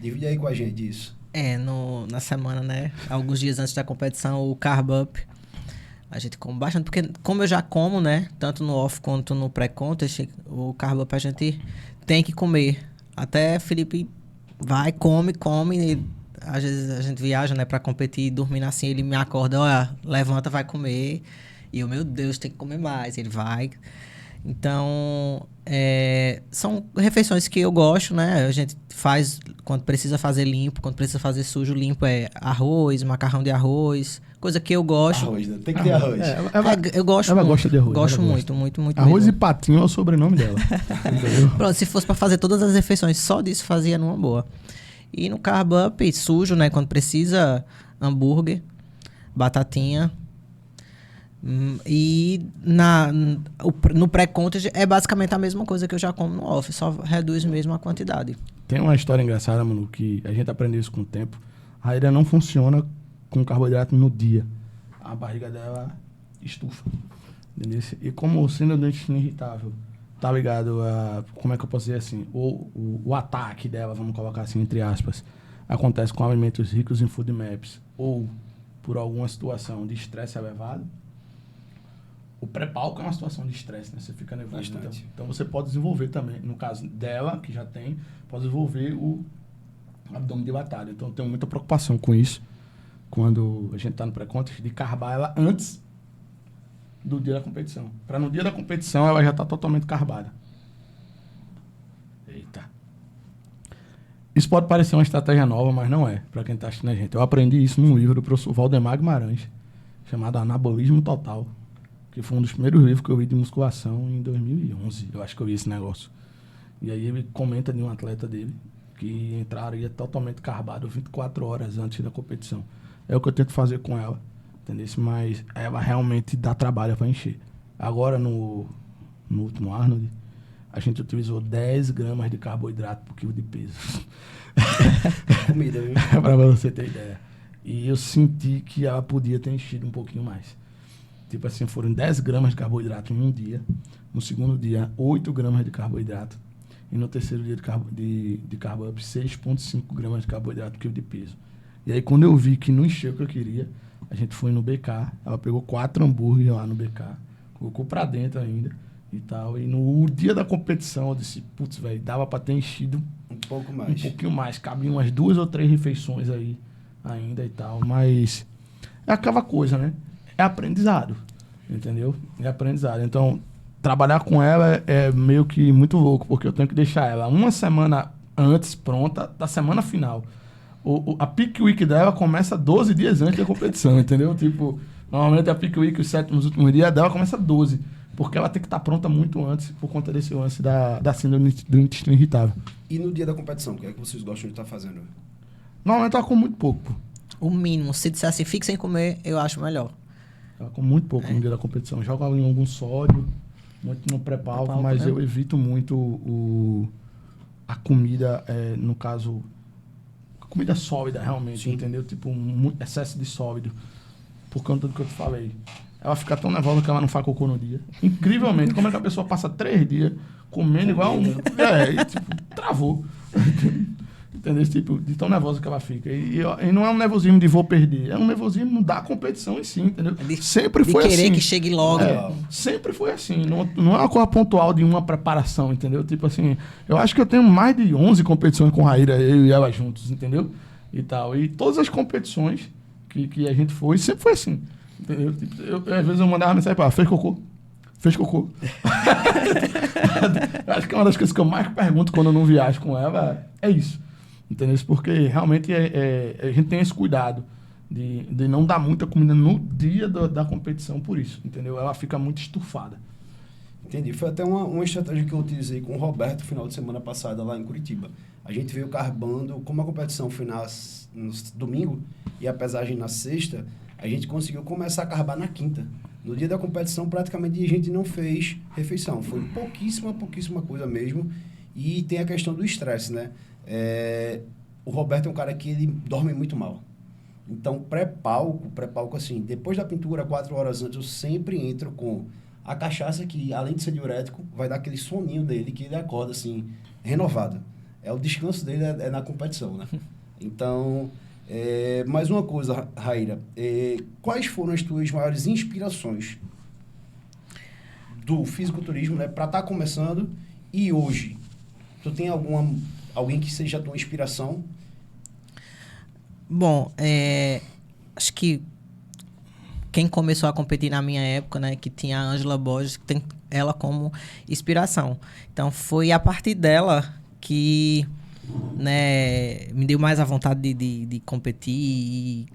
Divide aí com a gente isso. Na semana, né? Alguns dias antes da competição, o Carb Up. A gente come bastante, porque como eu já como, né? Tanto no off quanto no pré-contest, o Carb Up a gente tem que comer. Até Felipe vai, come, e às vezes a gente viaja, né? Pra competir, dormindo assim, ele me acorda, olha, levanta, vai comer. E eu, meu Deus, tem que comer mais. Ele vai. Então, são refeições que eu gosto, né? A gente faz quando precisa fazer limpo, quando precisa fazer sujo, limpo arroz, macarrão de arroz, coisa que eu gosto. Arroz, né? Tem que ter arroz. Eu gosto ela muito. Gosta de arroz. Gosto muito. Arroz mesmo. e patinho é o sobrenome dela. Entendeu? Pronto, se fosse pra fazer todas as refeições, só disso fazia numa boa. E no carb up, sujo, né? Quando precisa, hambúrguer, batatinha. E no pré-content é basicamente a mesma coisa que eu já como no off, só reduz mesmo a quantidade. Tem uma história engraçada, mano, que a gente aprendeu isso com o tempo. A Raíra não funciona com carboidrato no dia. A barriga dela estufa. Entendeu? E como o síndrome do intestino irritável, tá ligado a, como é que eu posso dizer assim, o ataque dela, vamos colocar assim, entre aspas, acontece com alimentos ricos em food maps ou por alguma situação de estresse elevado. O pré-palco é uma situação de estresse, né? Você fica nervoso. Então você pode desenvolver também, no caso dela, que já tem, pode desenvolver o abdômen dilatado. Então eu tenho muita preocupação com isso quando a gente tá no pré-contest, de carbar ela antes do dia da competição. Para no dia da competição ela já tá totalmente carbada. Eita. Isso pode parecer uma estratégia nova, mas não é, para quem tá assistindo a gente. Eu aprendi isso num livro do professor Valdemar Guimarães, chamado Anabolismo Total, que foi um dos primeiros livros que eu vi de musculação em 2011. Eu acho que eu vi esse negócio. E aí ele comenta de um atleta dele que entraria totalmente carbado 24 horas antes da competição. É o que eu tento fazer com ela, entendeu? Mas ela realmente dá trabalho para encher. Agora, no último Arnold, a gente utilizou 10 gramas de carboidrato por quilo de peso. Comida, viu? Para você ter ideia. E eu senti que ela podia ter enchido um pouquinho mais. Tipo assim, foram 10 gramas de carboidrato em um dia. No segundo dia, 8 gramas de carboidrato. E no terceiro dia de carbo up, 6,5 gramas de carboidrato por quilo de peso. E aí, quando eu vi que não encheu o que eu queria, a gente foi no BK. Ela pegou 4 hambúrgueres lá no BK. Colocou pra dentro ainda e tal. E no dia da competição, eu disse, putz, velho, dava pra ter enchido Um pouco mais. um pouquinho mais. Cabiam umas 2 ou 3 refeições aí ainda e tal. Mas é aquela coisa, né? É aprendizado, entendeu? É aprendizado. Então, trabalhar com ela é meio que muito louco, porque eu tenho que deixar ela uma semana antes pronta da semana final. A peak week dela começa 12 dias antes da competição, entendeu? Tipo, normalmente a peak week, os 7 últimos dias dela começa 12, porque ela tem que estar pronta muito antes por conta desse lance da síndrome do intestino irritável. E no dia da competição, o que é que vocês gostam de estar fazendo? Normalmente ela come muito pouco, pô. O mínimo, se disser assim, fique sem comer, eu acho melhor. Ela come muito pouco no dia da competição. Joga ali algum sódio, muito no pré-palco, Pré-palco, mas né? eu evito muito a comida, no caso, a comida sólida realmente, Sim. entendeu? Tipo, muito excesso de sólido, por conta do que eu te falei. Ela fica tão nervosa que ela não faz cocô no dia. Incrivelmente, como é que a pessoa passa 3 dias comendo igual um... e tipo, travou. Entendeu? Esse tipo, de tão nervosa que ela fica. E não é um nervosismo de vou perder, é um nervosismo da competição em si, entendeu? Sempre foi De querer assim. que chegue logo. Sempre foi assim. Não é uma coisa pontual de uma preparação, entendeu? Tipo assim, eu acho que eu tenho mais de 11 competições com a Raíra, eu e ela juntos, entendeu? E tal. E todas as competições que a gente foi, sempre foi assim, entendeu? Tipo, às vezes eu mandava mensagem pra ela, fez cocô? Fez cocô. Eu acho que é uma das coisas que eu mais pergunto quando eu não viajo com ela, é isso. Entendeu? Porque realmente a gente tem esse cuidado de não dar muita comida no dia da competição por isso, entendeu? Ela fica muito estufada. Entendi. Foi até uma estratégia que eu utilizei com o Roberto no final de semana passada lá em Curitiba. A gente veio carbando, como a competição foi no domingo e a pesagem na sexta, a gente conseguiu começar a carbar na quinta. No dia da competição, praticamente a gente não fez refeição. Foi pouquíssima coisa mesmo. E tem a questão do estresse, né? O Roberto é um cara que ele dorme muito mal. Então, pré-palco assim, depois da pintura, 4 horas antes, eu sempre entro com a cachaça que, além de ser diurético, vai dar aquele soninho dele, que ele acorda, assim, renovado. O descanso dele é na competição, né? Então, mais uma coisa, Raíra, quais foram as tuas maiores inspirações do fisiculturismo, né, para estar começando e hoje? Tu tem alguém que seja a tua inspiração? Bom, acho que quem começou a competir na minha época, né, que tinha a Ângela Borges, que tem ela como inspiração. Então, foi a partir dela que, né, me deu mais a vontade de competir e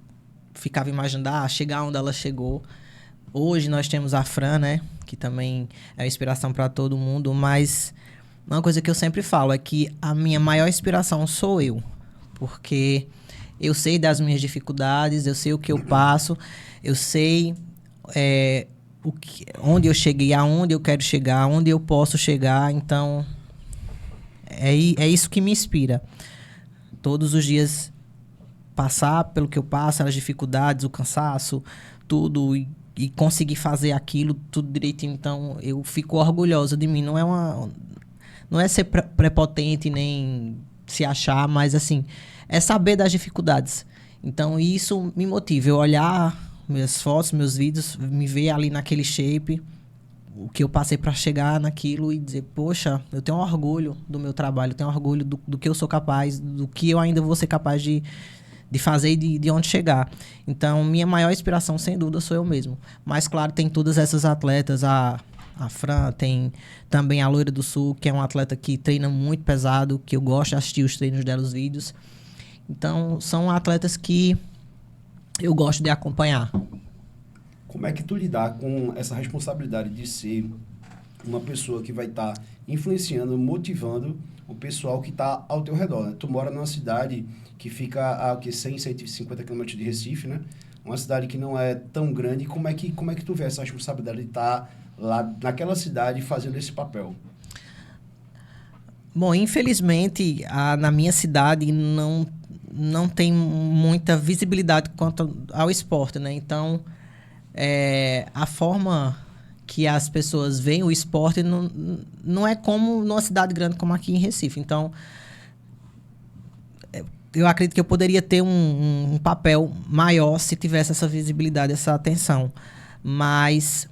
ficava imaginando, chegar onde ela chegou. Hoje nós temos a Fran, né, que também é inspiração para todo mundo, mas uma coisa que eu sempre falo é que a minha maior inspiração sou eu. porque eu sei das minhas dificuldades, eu sei o que eu passo, eu sei onde eu cheguei, aonde eu quero chegar, onde eu posso chegar. Então, é isso que me inspira. Todos os dias passar pelo que eu passo, as dificuldades, o cansaço, tudo, e conseguir fazer aquilo tudo direitinho. Então, eu fico orgulhosa de mim. Não é ser prepotente nem se achar, mas assim, é saber das dificuldades. Então, isso me motiva. Eu olhar minhas fotos, meus vídeos, me ver ali naquele shape, o que eu passei para chegar naquilo e dizer, poxa, eu tenho orgulho do meu trabalho, eu tenho orgulho do que eu sou capaz, do que eu ainda vou ser capaz de fazer e de onde chegar. Então, minha maior inspiração, sem dúvida, sou eu mesmo. Mas, claro, tem todas essas atletas, a Fran, tem também a Loira do Sul, que é uma atleta que treina muito pesado, que eu gosto de assistir os treinos dela, os vídeos. Então, são atletas que eu gosto de acompanhar. Como é que tu lidar com essa responsabilidade de ser uma pessoa que vai estar influenciando, motivando o pessoal que está ao teu redor, né? Tu mora numa cidade que fica a 100, 150 km de Recife, né? Uma cidade que não é tão grande. Como é que tu vê essa responsabilidade de estar lá naquela cidade fazendo esse papel? Bom, infelizmente, na minha cidade não tem muita visibilidade quanto ao esporte, né? Então, a forma que as pessoas veem o esporte não é como numa cidade grande como aqui em Recife. Então, eu acredito que eu poderia ter um papel maior se tivesse essa visibilidade, essa atenção. Mas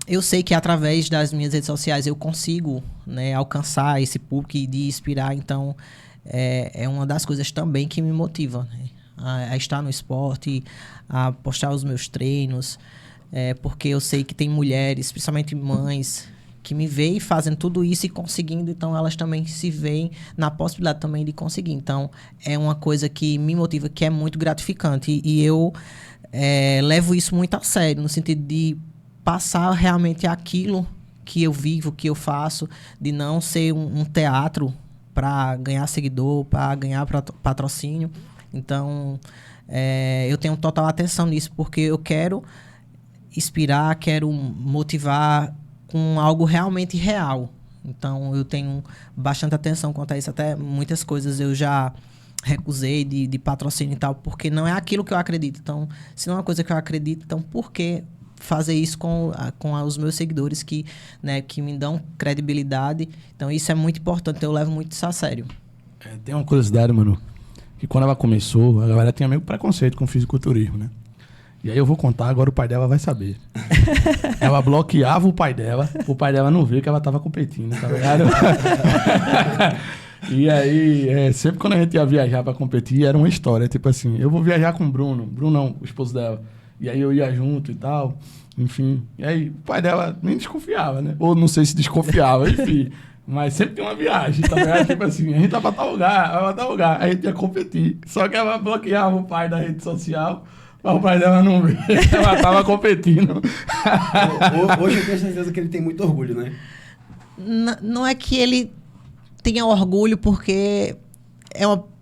eu sei que através das minhas redes sociais eu consigo, né, alcançar esse público e de inspirar. Então, é uma das coisas também que me motiva, né? A estar no esporte, a postar os meus treinos, porque eu sei que tem mulheres, principalmente mães, que me veem fazendo tudo isso e conseguindo, então elas também se veem na possibilidade também de conseguir. Então, é uma coisa que me motiva, que é muito gratificante. E eu levo isso muito a sério, no sentido de passar realmente aquilo que eu vivo, que eu faço, de não ser um teatro para ganhar seguidor, para ganhar patrocínio. Então, eu tenho total atenção nisso, porque eu quero inspirar, quero motivar com algo realmente real. Então, eu tenho bastante atenção quanto a isso. Até muitas coisas eu já recusei de patrocínio e tal, porque não é aquilo que eu acredito. Então, se não é uma coisa que eu acredito, então por que fazer isso com os meus seguidores que me dão credibilidade? Então, isso é muito importante. Eu levo muito isso a sério. Tem uma curiosidade, mano, que quando ela começou, a galera tinha meio preconceito com fisiculturismo, né? E aí eu vou contar, agora o pai dela vai saber. Ela bloqueava o pai dela não viu que ela tava competindo, tá ligado? E aí, sempre quando a gente ia viajar pra competir, era uma história, tipo assim, eu vou viajar com o Bruno não, o esposo dela. E aí eu ia junto e tal, enfim. E aí o pai dela nem desconfiava, né? Ou não sei se desconfiava, enfim. Mas sempre tem uma viagem, tá ligado? Tipo assim, a gente tá pra tal lugar, a gente ia competir. Só que ela bloqueava o pai da rede social, mas o pai dela não vê, ela tava competindo. Hoje eu tenho certeza que ele tem muito orgulho, né? Não é que ele tenha orgulho porque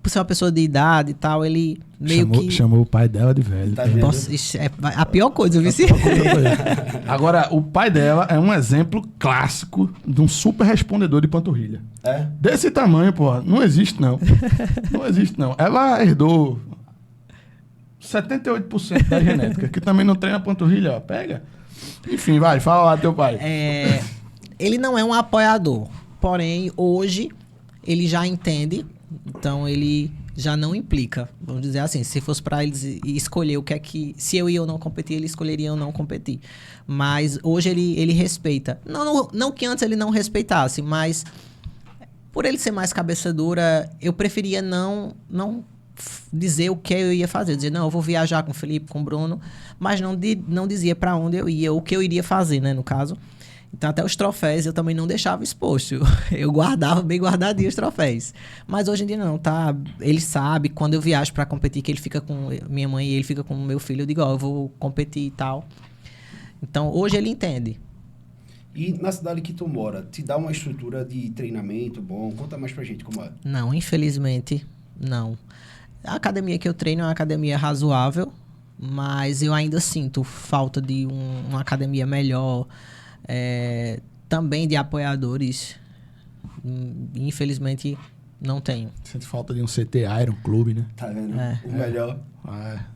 por ser uma pessoa de idade e tal, ele chamou o pai dela de velho. Tá vendo? Nossa, isso é a pior coisa, viu? Agora, o pai dela é um exemplo clássico de um super respondedor de panturrilha. Desse tamanho, porra, não existe não. Não existe não. Ela herdou 78% da genética, que também não treina panturrilha, ó. Pega. Enfim, vai, fala lá teu pai. Ele não é um apoiador, porém, hoje, ele já entende, então ele já não implica. Vamos dizer assim, se fosse para eles escolher o que é que... Se eu ia ou não competir, ele escolheria ou não competir. Mas hoje ele respeita. Não que antes ele não respeitasse, mas por ele ser mais cabeça dura, eu preferia não dizer o que eu ia fazer. Dizer, não, eu vou viajar com o Felipe, com o Bruno, mas não dizia para onde eu ia, o que eu iria fazer, né, no caso. Então, até os troféus eu também não deixava exposto. Eu guardava bem guardadinho os troféus. Mas hoje em dia não, tá? Ele sabe, quando eu viajo para competir, que ele fica com minha mãe e ele fica com o meu filho, eu digo, eu vou competir e tal. Então, hoje ele entende. E na cidade que tu mora, te dá uma estrutura de treinamento bom? Conta mais pra gente como é. Não, infelizmente, não. A academia que eu treino é uma academia razoável, mas eu ainda sinto falta de uma academia melhor, também de apoiadores. Infelizmente, não tenho. Sente falta de um CT Iron Club, né? Tá vendo? O melhor.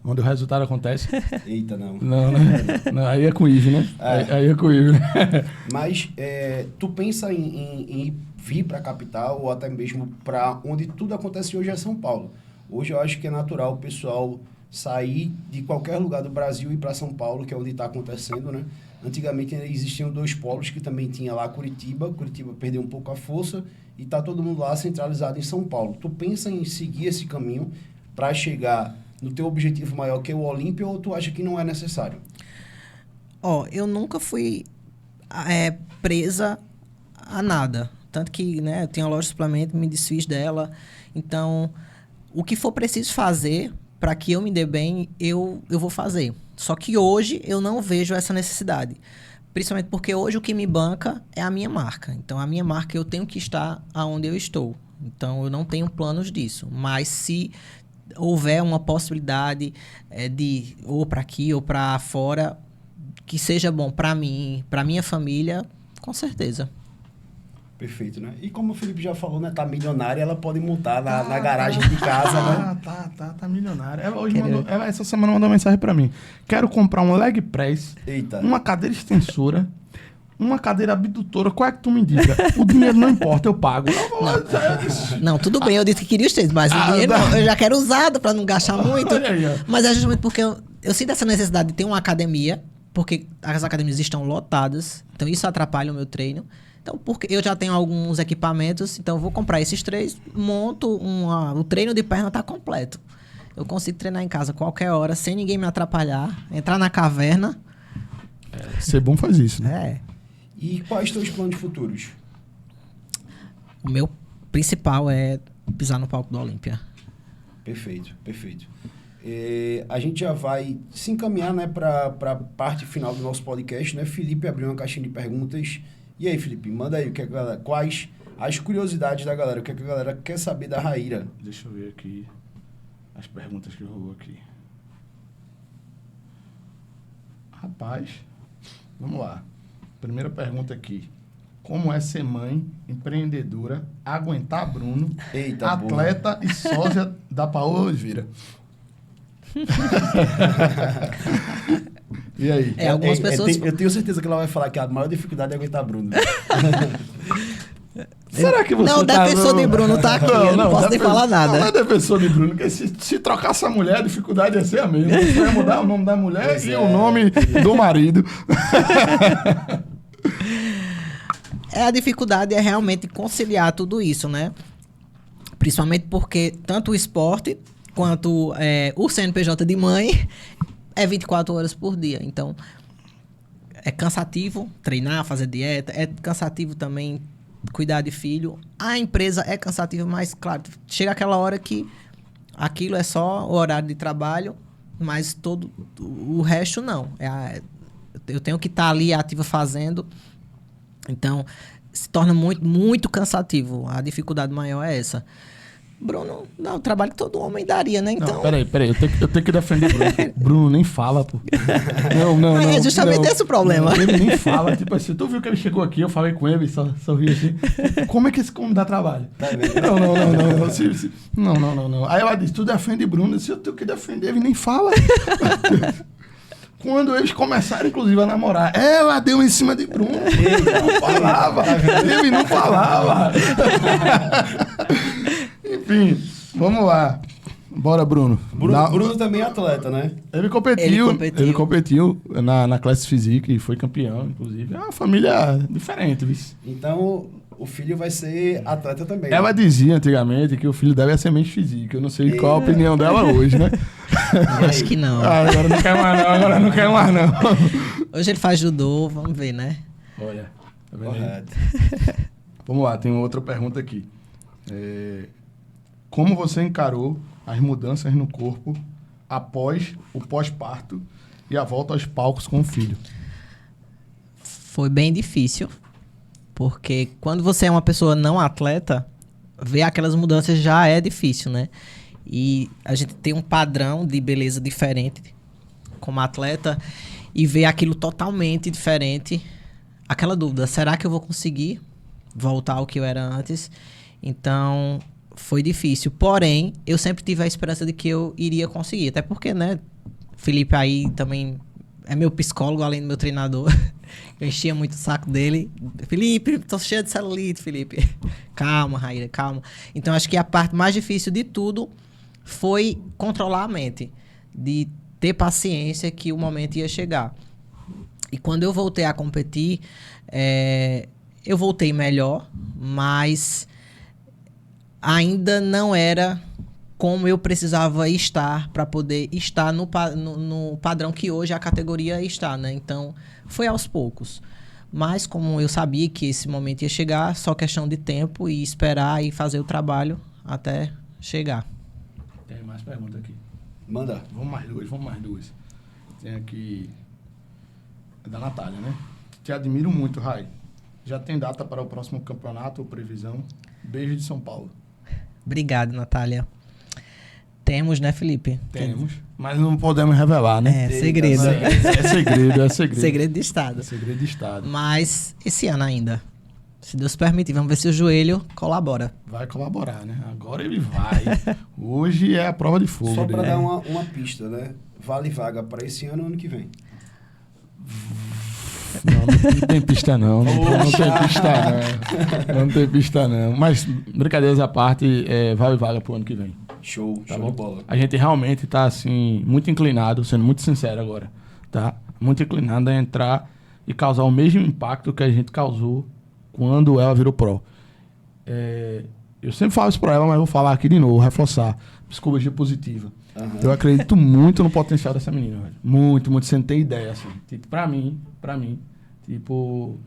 Onde o resultado acontece. Eita, não. Não, né? Não, aí é com o Ive, né? Aí é com o Ive, né? Mas tu pensa em vir para a capital ou até mesmo para onde tudo acontece hoje é São Paulo. Hoje eu acho que é natural o pessoal sair de qualquer lugar do Brasil e ir para São Paulo, que é onde está acontecendo, né? Antigamente existiam 2 polos que também tinha lá Curitiba. Curitiba perdeu um pouco a força e está todo mundo lá centralizado em São Paulo. Tu pensa em seguir esse caminho para chegar no teu objetivo maior, que é o Olímpia, ou tu acha que não é necessário? Eu nunca fui presa a nada. Tanto que, né, eu tenho a loja de suplemento, me desfiz dela. Então, o que for preciso fazer para que eu me dê bem, eu vou fazer. Só que hoje eu não vejo essa necessidade. Principalmente porque hoje o que me banca é a minha marca. Então, a minha marca, eu tenho que estar aonde eu estou. Então, eu não tenho planos disso. Mas se houver uma possibilidade de ou para aqui ou para fora, que seja bom para mim, para minha família, com certeza. Perfeito, né? E como o Felipe já falou, né? Tá milionária, ela pode montar na garagem de casa, né? Tá milionária. Ela essa semana mandou uma mensagem pra mim. Quero comprar um leg press, Eita. uma cadeira extensora, uma cadeira abdutora. Qual é que tu me indica? O dinheiro não importa, eu pago. Não, tudo bem, eu disse que queria os 3, mas o dinheiro eu já quero usado pra não gastar muito. Olha aí, ó. Mas é justamente porque eu sinto essa necessidade de ter uma academia, porque as academias estão lotadas, então isso atrapalha o meu treino. Então, porque eu já tenho alguns equipamentos, então eu vou comprar esses 3, monto o treino de perna tá completo. Eu consigo treinar em casa qualquer hora, sem ninguém me atrapalhar, entrar na caverna. Ser bom faz isso, né? E quais teus planos futuros? O meu principal é pisar no palco do Olímpia. Perfeito, perfeito. A gente já vai se encaminhar, né, para a parte final do nosso podcast, né? Felipe abriu uma caixinha de perguntas. E aí, Felipe, manda aí quais as curiosidades da galera, o que a galera quer saber da Raíra. Deixa eu ver aqui as perguntas que rolou aqui. Rapaz, vamos lá. Primeira pergunta aqui. Como é ser mãe, empreendedora, aguentar Bruno, Eita, atleta e sósia da Paola Oliveira? E aí? Algumas pessoas... Eu tenho certeza que ela vai falar que a maior dificuldade é aguentar Bruno. Será que você Não, o defensor de Bruno tá aqui, eu não posso nem falar nada. Não é defensor de Bruno, porque se trocar essa mulher, a dificuldade ia ser a mesma. Você vai mudar o nome da mulher o nome do marido. A dificuldade é realmente conciliar tudo isso, né? Principalmente porque tanto o esporte quanto o CNPJ de mãe é 24 horas por dia. Então, é cansativo treinar, fazer dieta, é cansativo também cuidar de filho. A empresa é cansativa, mas, claro, chega aquela hora que aquilo é só o horário de trabalho, mas todo o resto não. Eu tenho que estar ali ativa fazendo. Então, se torna muito, muito cansativo. A dificuldade maior é essa. Bruno, não, o trabalho que todo homem daria, né? Então... Não, peraí, eu tenho que defender o Bruno. Bruno nem fala, pô. Não. É justamente esse o problema. Ele nem fala, tipo assim, tu viu que ele chegou aqui, eu falei com ele, sorri assim. Como é que esse como dá trabalho? Não. Aí ela disse, tu defende Bruno, se eu tenho que defender, ele nem fala. Quando eles começaram, inclusive, a namorar, ela deu em cima de Bruno. Ele não falava. Enfim, vamos lá. Bora, Bruno. Bruno também é atleta, né? Ele competiu na Classe Physique e foi campeão, inclusive. É uma família diferente, viu? Então, o filho vai ser atleta também. Ela dizia antigamente que o filho dela é semente física. Eu não sei qual a opinião dela hoje, né? Eu acho que não. Agora não quer mais não. Hoje ele faz judô, vamos ver, né? Olha, tá vendo? Correto. Vamos lá, tem outra pergunta aqui. Como você encarou as mudanças no corpo após o pós-parto e a volta aos palcos com o filho? Foi bem difícil, porque quando você é uma pessoa não atleta, ver aquelas mudanças já é difícil, né? e a gente tem um padrão de beleza diferente como atleta e ver aquilo totalmente diferente. Aquela dúvida, será que eu vou conseguir voltar ao que eu era antes? Então, foi difícil. Porém, eu sempre tive a esperança de que eu iria conseguir. Até porque, né, Felipe aí também é meu psicólogo, além do meu treinador. Eu enchia muito o saco dele. Felipe, tô cheio de celulite, Felipe. Calma, Raíra, calma. Então, acho que a parte mais difícil de tudo foi controlar a mente. De ter paciência que o momento ia chegar. E quando eu voltei a competir, eu voltei melhor, mas ainda não era como eu precisava estar para poder estar no padrão que hoje a categoria está, né? Então, foi aos poucos. Mas como eu sabia que esse momento ia chegar, só questão de tempo e esperar e fazer o trabalho até chegar. Tem mais perguntas aqui. Manda. Vamos mais duas. Tem aqui... É da Natália, né? Te admiro muito, Rai. Já tem data para o próximo campeonato ou previsão? Beijo de São Paulo. Obrigado, Natália. Temos, né, Felipe? Temos, mas não podemos revelar, né? Segredo. É segredo. Segredo de Estado. É segredo de Estado. Mas esse ano ainda. Se Deus permitir, vamos ver se o joelho colabora. Vai colaborar, né? Agora ele vai. Hoje é a prova de fogo. Só para né? dar uma pista, né? Vale vaga para esse ano ou ano que vem? Não tem pista não. Não tem pista não. Mas, brincadeiras à parte, vale vaga pro ano que vem. Show Tá de bom? bola. A gente realmente tá, assim, muito inclinado, sendo muito sincero agora, tá? Muito inclinado a entrar e causar o mesmo impacto que a gente causou quando ela virou pro. Eu sempre falo isso pra ela, mas vou falar aqui de novo, reforçar. Psicologia positiva. Uhum. Eu acredito muito no potencial dessa menina, velho. Muito, muito, sem ter ideia, assim. Tipo, pra mim, tipo,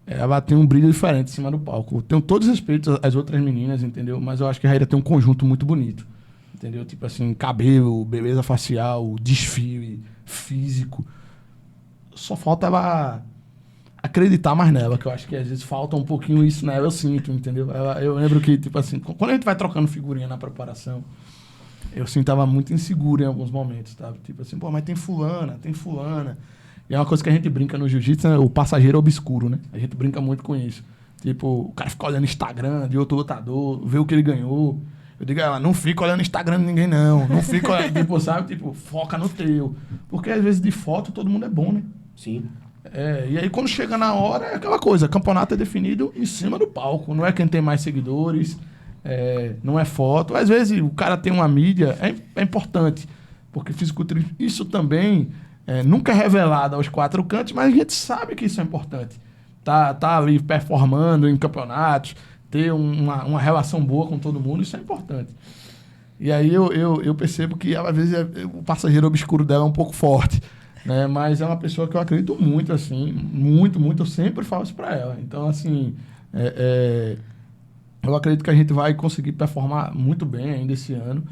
ela tem um brilho diferente em cima do palco. Eu tenho todos os respeitos às outras meninas, entendeu? Mas eu acho que a Raíra tem um conjunto muito bonito, entendeu? Tipo assim, cabelo, beleza facial, desfile, físico. Só falta ela acreditar mais nela, que eu acho que às vezes falta um pouquinho isso nela, eu sinto, entendeu? Eu lembro que, tipo assim, quando a gente vai trocando figurinha na preparação, eu sentava muito inseguro em alguns momentos, tá? Tipo assim, pô, mas tem fulana. E é uma coisa que a gente brinca no jiu-jitsu, né? O passageiro obscuro, né? A gente brinca muito com isso. Tipo, o cara fica olhando Instagram de outro lutador, vê o que ele ganhou. Eu digo, não fica olhando Instagram de ninguém, não. Não fica olhando, tipo, sabe? Tipo, foca no teu. Porque às vezes de foto todo mundo é bom, né? Sim. E aí quando chega na hora é aquela coisa, campeonato é definido em cima do palco. Não é quem tem mais seguidores, não é foto. Às vezes o cara tem uma mídia, é importante. Porque fisiculturismo, isso também nunca é revelado aos quatro cantos, mas a gente sabe que isso é importante. Tá ali performando em campeonatos, ter uma relação boa com todo mundo, isso é importante. E aí eu percebo que às vezes o passageiro obscuro dela é um pouco forte, né? Mas é uma pessoa que eu acredito muito, assim, muito, eu sempre falo isso pra ela. Então, assim, eu acredito que a gente vai conseguir performar muito bem ainda esse ano,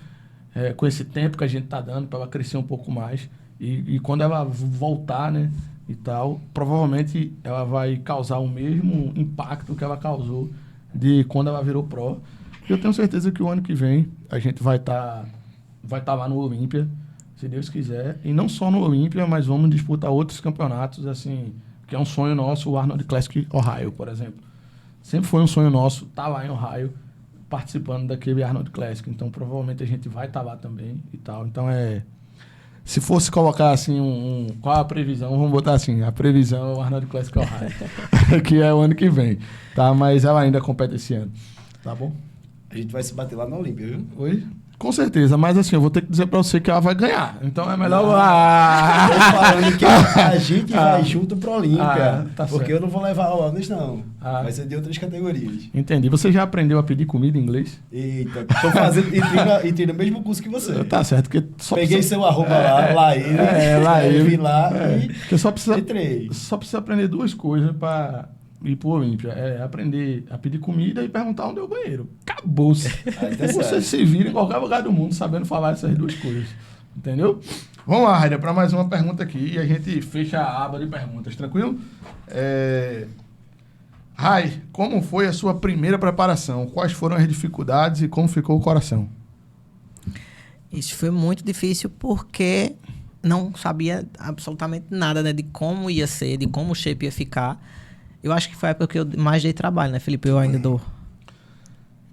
com esse tempo que a gente tá dando para ela crescer um pouco mais. E quando ela voltar, né, e tal, provavelmente ela vai causar o mesmo impacto que ela causou de quando ela virou pro. Eu tenho certeza que o ano que vem a gente vai tá lá no Olímpia, se Deus quiser. E não só no Olímpia, mas vamos disputar outros campeonatos, assim, que é um sonho nosso, o Arnold Classic Ohio, por exemplo. Sempre foi um sonho nosso estar lá em Ohio, participando daquele Arnold Classic. Então, provavelmente a gente vai estar lá também e tal. Então, se fosse colocar, assim, qual a previsão, vamos botar assim, a previsão é o Arnold Classic Ohio, que é o ano que vem, tá? Mas ela ainda compete esse ano, tá bom? A gente vai se bater lá na Olímpia, viu? Oi? Com certeza, mas assim, eu vou ter que dizer pra você que ela vai ganhar. Então é melhor... Tô falando que a gente vai junto pro Olímpia. Tá porque certo. eu não vou levar o Wellness, não. Ah. Vai ser de outras categorias. Entendi. Você já aprendeu a pedir comida em inglês? Eita, tô fazendo e treino o mesmo curso que você. Tá certo, porque só Peguei precisa... seu arroba lá ele. lá ele. Vim lá e Porque só precisa entrei. aprender duas coisas pra ir pro Olímpia. Aprender a pedir comida e perguntar onde é o banheiro. Acabou-se. Aí tá Você certo. se vira em qualquer lugar do mundo sabendo falar essas duas coisas. Entendeu? Vamos lá, Raíra, para mais uma pergunta aqui e a gente fecha a aba de perguntas, tranquilo? Rai, como foi a sua primeira preparação? Quais foram as dificuldades e como ficou o coração? Isso foi muito difícil porque não sabia absolutamente nada, né? De como ia ser, de como o shape ia ficar. Eu acho que foi a época que eu mais dei trabalho, né, Felipe? Eu ainda dou.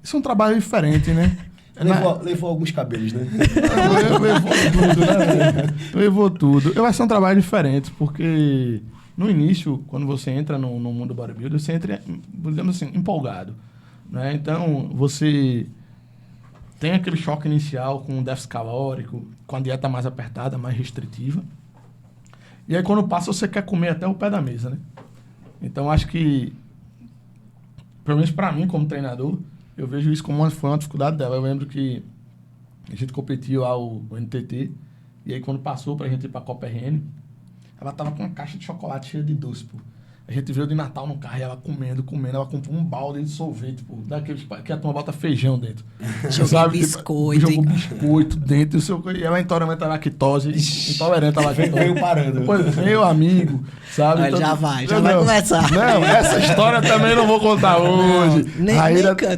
Isso é um trabalho diferente, né? Levou alguns cabelos, né? Levou tudo, né, velho? Levou tudo. Eu acho que é um trabalho diferente, porque no início, quando você entra no mundo do bodybuilder, você entra, digamos assim, empolgado, né? Então, você tem aquele choque inicial com o déficit calórico, com a dieta mais apertada, mais restritiva. E aí, quando passa, você quer comer até o pé da mesa, né? Então, acho que, pelo menos para mim, como treinador, eu vejo isso como foi uma dificuldade dela. Eu lembro que a gente competiu lá o NTT, e aí quando passou pra gente ir pra Copa RN, ela tava com uma caixa de chocolate cheia de doce, pô. A gente veio de Natal no carro e ela comendo, ela comprou um balde de sorvete, pô, daqueles que a turma bota feijão dentro. Jogou biscoito. Jogou biscoito dentro, e ela é intolerante à lactose, intolerante à lactose. Veio parando. Depois, meu amigo, sabe? Olha, já vai começar. Não, essa história também não vou contar hoje. Nem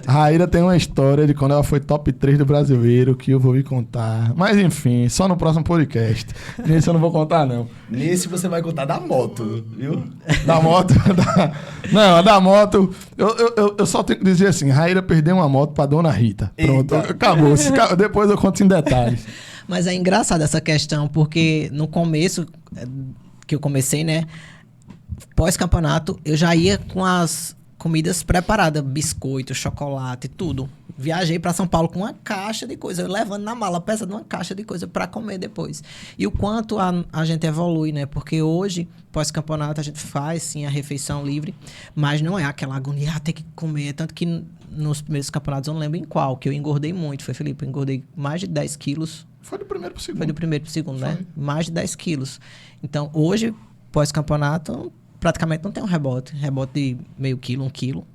Raíra tem uma história de quando ela foi top 3 do brasileiro que eu vou me contar. Mas enfim, só no próximo podcast. Nesse eu não vou contar, não. Nesse você vai contar da moto, viu? Da moto. Não, a da moto. Eu só tenho que dizer assim: Raíra perdeu uma moto pra Dona Rita. Pronto, Eita. acabou. Depois eu conto em detalhes. Mas é engraçado essa questão, porque no começo que eu comecei, né? Pós-campeonato, eu já ia com as comidas preparadas, biscoito, chocolate, tudo. Viajei para São Paulo com uma caixa de coisa, eu levando na mala, pesa de uma caixa de coisa para comer depois. E o quanto a gente evolui, né? Porque hoje, pós-campeonato, a gente faz, sim, a refeição livre, mas não é aquela agonia, ter que comer. Tanto que nos primeiros campeonatos, eu não lembro em qual, que eu engordei muito. Foi, Felipe, eu engordei mais de 10 quilos. Foi do primeiro pro segundo. Foi do primeiro pro segundo, Foi. né? Mais de 10 quilos. Então, hoje, pós-campeonato, praticamente não tem um rebote. Rebote de meio quilo, 1 quilo.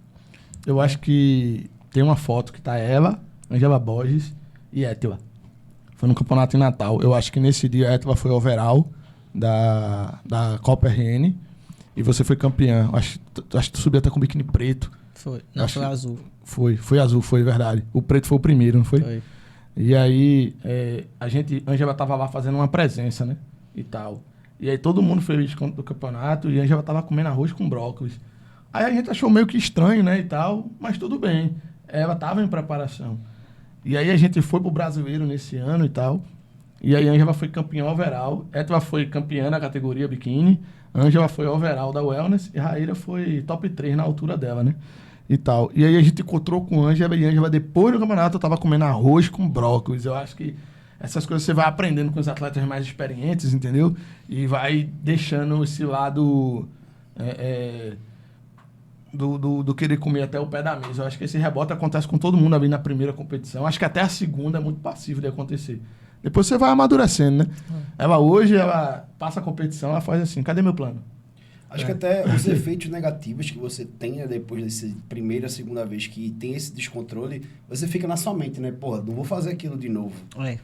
Eu acho que tem uma foto que tá ela, Angela Borges e Étila. Foi no campeonato em Natal. Eu acho que nesse dia a Étila foi overall da Copa RN e você foi campeã. Acho que tu subiu até com biquíni preto. Foi. Não, Acho foi que- azul. Foi azul, foi verdade. O preto foi o primeiro, não foi? Foi. E aí, Ângela tava lá fazendo uma presença, né? E tal. E aí todo mundo feliz com o campeonato e Ângela tava comendo arroz com brócolis. Aí a gente achou meio que estranho, né? E tal, mas tudo bem. Ela tava em preparação. E aí a gente foi pro brasileiro nesse ano e tal. E aí Ângela foi campeã overall. Étila foi campeã na categoria biquíni. Ângela foi overall da Wellness. E Raíra foi top 3 na altura dela, né? E tal. E aí a gente encontrou com Ângela e Ângela, depois do campeonato, eu tava comendo arroz com brócolis. Eu acho que essas coisas você vai aprendendo com os atletas mais experientes, entendeu? E vai deixando esse lado do querer comer até o pé da mesa. Eu acho que esse rebote acontece com todo mundo ali na primeira competição. Acho que até a segunda é muito passível de acontecer. Depois você vai amadurecendo, né? Ela passa a competição, ela faz assim, cadê meu plano? Acho que até os efeitos negativos que você tenha depois dessa primeira, segunda vez que tem esse descontrole, você fica na sua mente, né? Porra, não vou fazer aquilo de novo. É.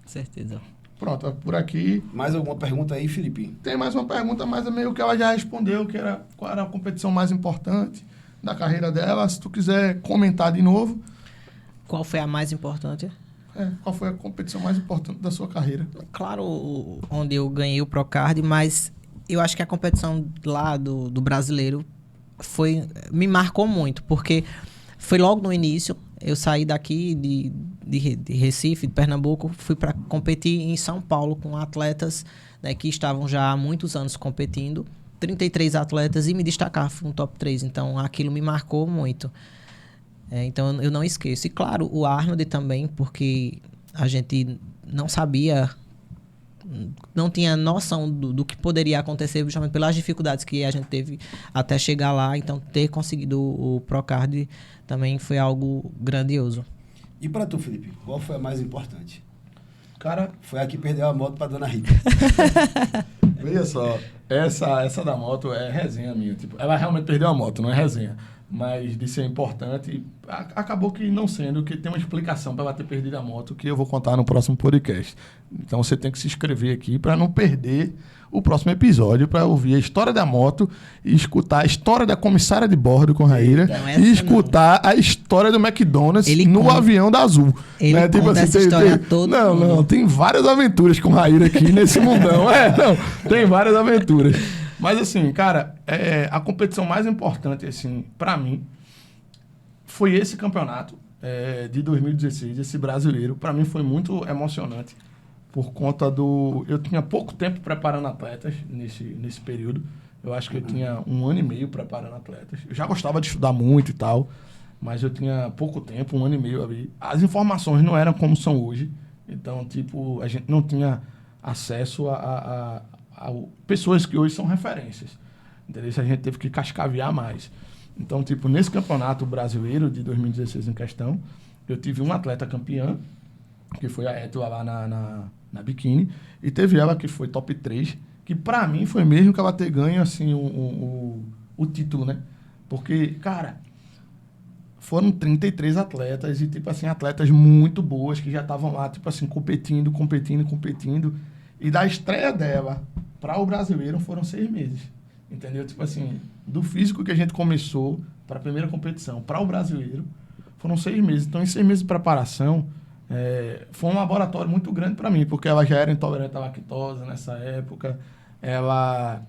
Certeza. Pronto, por aqui. Mais alguma pergunta aí, Felipe? Tem mais uma pergunta, mas é meio que ela já respondeu, que era qual era a competição mais importante da carreira dela. Se tu quiser comentar de novo, Qual foi a mais importante? qual foi a competição mais importante da sua carreira? Claro, onde eu ganhei o Procard, mas eu acho que a competição lá do brasileiro me marcou muito, porque foi logo no início. Eu saí daqui de Recife, de Pernambuco, fui para competir em São Paulo com atletas, né, que estavam já há muitos anos competindo, 33 atletas, e me destacar, fui um top 3. Então, aquilo me marcou muito. Então, eu não esqueço. E, claro, o Arnold também, porque a gente não sabia, não tinha noção do que poderia acontecer, justamente pelas dificuldades que a gente teve até chegar lá. Então, ter conseguido o Procard também foi algo grandioso. E pra tu, Felipe, qual foi a mais importante? Cara, Foi a que perdeu a moto pra Dona Rita. veja só, essa da moto é resenha minha. Tipo, ela realmente perdeu a moto, não é resenha. mas de ser importante, acabou que não sendo, que tem uma explicação para ela ter perdido a moto, que eu vou contar no próximo podcast. Então você tem que se inscrever aqui para não perder o próximo episódio, para ouvir a história da moto e escutar a história da comissária de bordo com Raíra e escutar a história do McDonald's no avião da Azul. Ele conta tipo assim, essa história toda. Não, tem várias aventuras com Raíra aqui nesse mundão. Tem várias aventuras. Mas assim, cara, a competição mais importante, assim, para mim, foi esse campeonato de 2016, esse brasileiro. Para mim foi muito emocionante, por conta do... Eu tinha pouco tempo preparando atletas nesse período. Eu acho que eu tinha 1 ano e meio preparando atletas. Eu já gostava de estudar muito e tal, mas eu tinha pouco tempo, 1 ano e meio ali. As informações não eram como são hoje. Então, tipo, a gente não tinha acesso a pessoas que hoje são referências. Entendeu? A gente teve que cascavear mais. Então, tipo, nesse campeonato brasileiro de 2016 em questão, eu tive uma atleta campeã, que foi a Etla lá na biquíni, e teve ela que foi top 3, que pra mim foi mesmo que ela ter ganho, assim, o título, né? Porque, cara, foram 33 atletas, e, tipo assim, atletas muito boas, que já estavam lá, tipo assim, competindo, e da estreia dela para o brasileiro foram 6 meses, entendeu? Tipo assim, do físico que a gente começou para a primeira competição para o brasileiro, foram 6 meses. Então, em 6 meses de preparação, foi um laboratório muito grande para mim, porque ela já era intolerante à lactose nessa época, ela